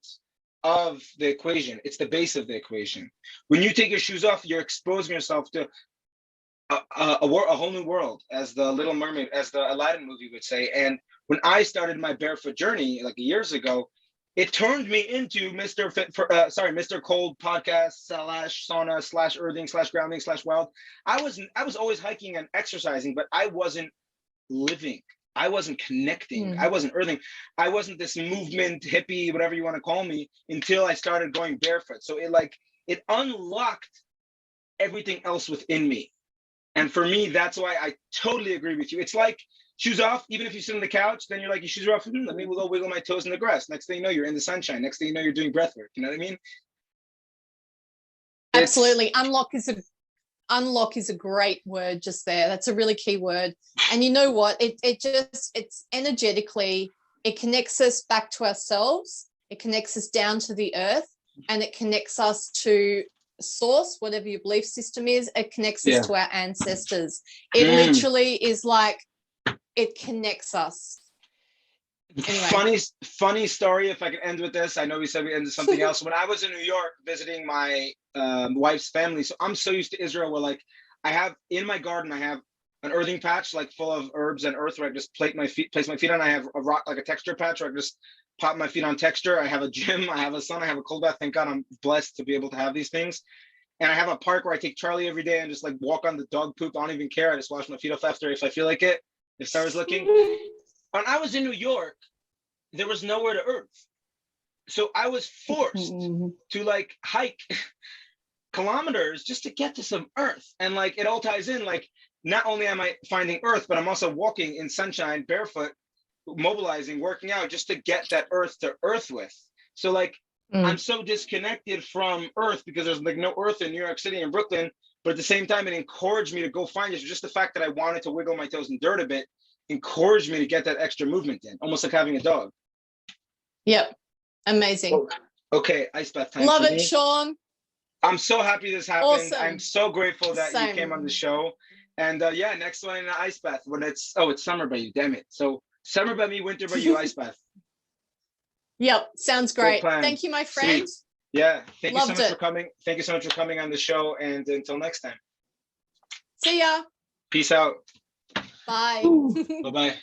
of the equation. It's the base of the equation. When you take your shoes off, you're exposing yourself to a whole new world, as the Little Mermaid, as the Aladdin movie would say. And when I started my barefoot journey like years ago, it turned me into Mr. Cold podcast / sauna / earthing / grounding / wild. I was always hiking and exercising, but I wasn't living. I wasn't connecting. I wasn't earthing. I wasn't this movement hippie, whatever you want to call me, until I started going barefoot. So it unlocked everything else within me. And for me, that's why I totally agree with you. It's like shoes off, even if you sit on the couch, then you're like, your shoes are off. Let me go wiggle my toes in the grass. Next thing you know, you're in the sunshine. Next thing you know, you're doing breath work. You know what I mean? Absolutely. Unlock is a great word just there. That's a really key word. And you know what? It's energetically, it connects us back to ourselves. It connects us down to the earth, and it connects us to source, whatever your belief system is. It connects us to our ancestors. It literally is like, it connects us. Anyway. Funny story, if I can end with this. I know we said we ended something else. When I was in New York visiting my wife's family, so I'm so used to Israel where like I have in my garden, I have an earthing patch like full of herbs and earth where I just place my feet on. I have a rock, like a texture patch where I just pop my feet on texture. I have a gym, I have a sauna, I have a cold bath. Thank God I'm blessed to be able to have these things. And I have a park where I take Charlie every day and just like walk on the dog poop. I don't even care. I just wash my feet off after if I feel like it. If Sarah's looking. When I was in New York, there was nowhere to earth. So I was forced to like hike kilometers just to get to some earth. And like it all ties in. Like not only am I finding earth, but I'm also walking in sunshine, barefoot, mobilizing, working out just to get that earth to earth with. So like I'm so disconnected from earth because there's like no earth in New York City and Brooklyn. But at the same time, it encouraged me to go find it. Just the fact that I wanted to wiggle my toes in dirt a bit encouraged me to get that extra movement in, almost like having a dog. Yep. Amazing. Okay, Ice Bath time. Love it, Sean. I'm so happy this happened. Awesome. I'm so grateful that you came on the show. And next one in the Ice Bath when it's summer by you, damn it. So summer by me, winter by you, Ice Bath. Yep, sounds great. Thank you, my friend. Sweet. Yeah, thank you so much for coming. Thank you so much for coming on the show. And until next time. See ya. Peace out. Bye. Bye-bye.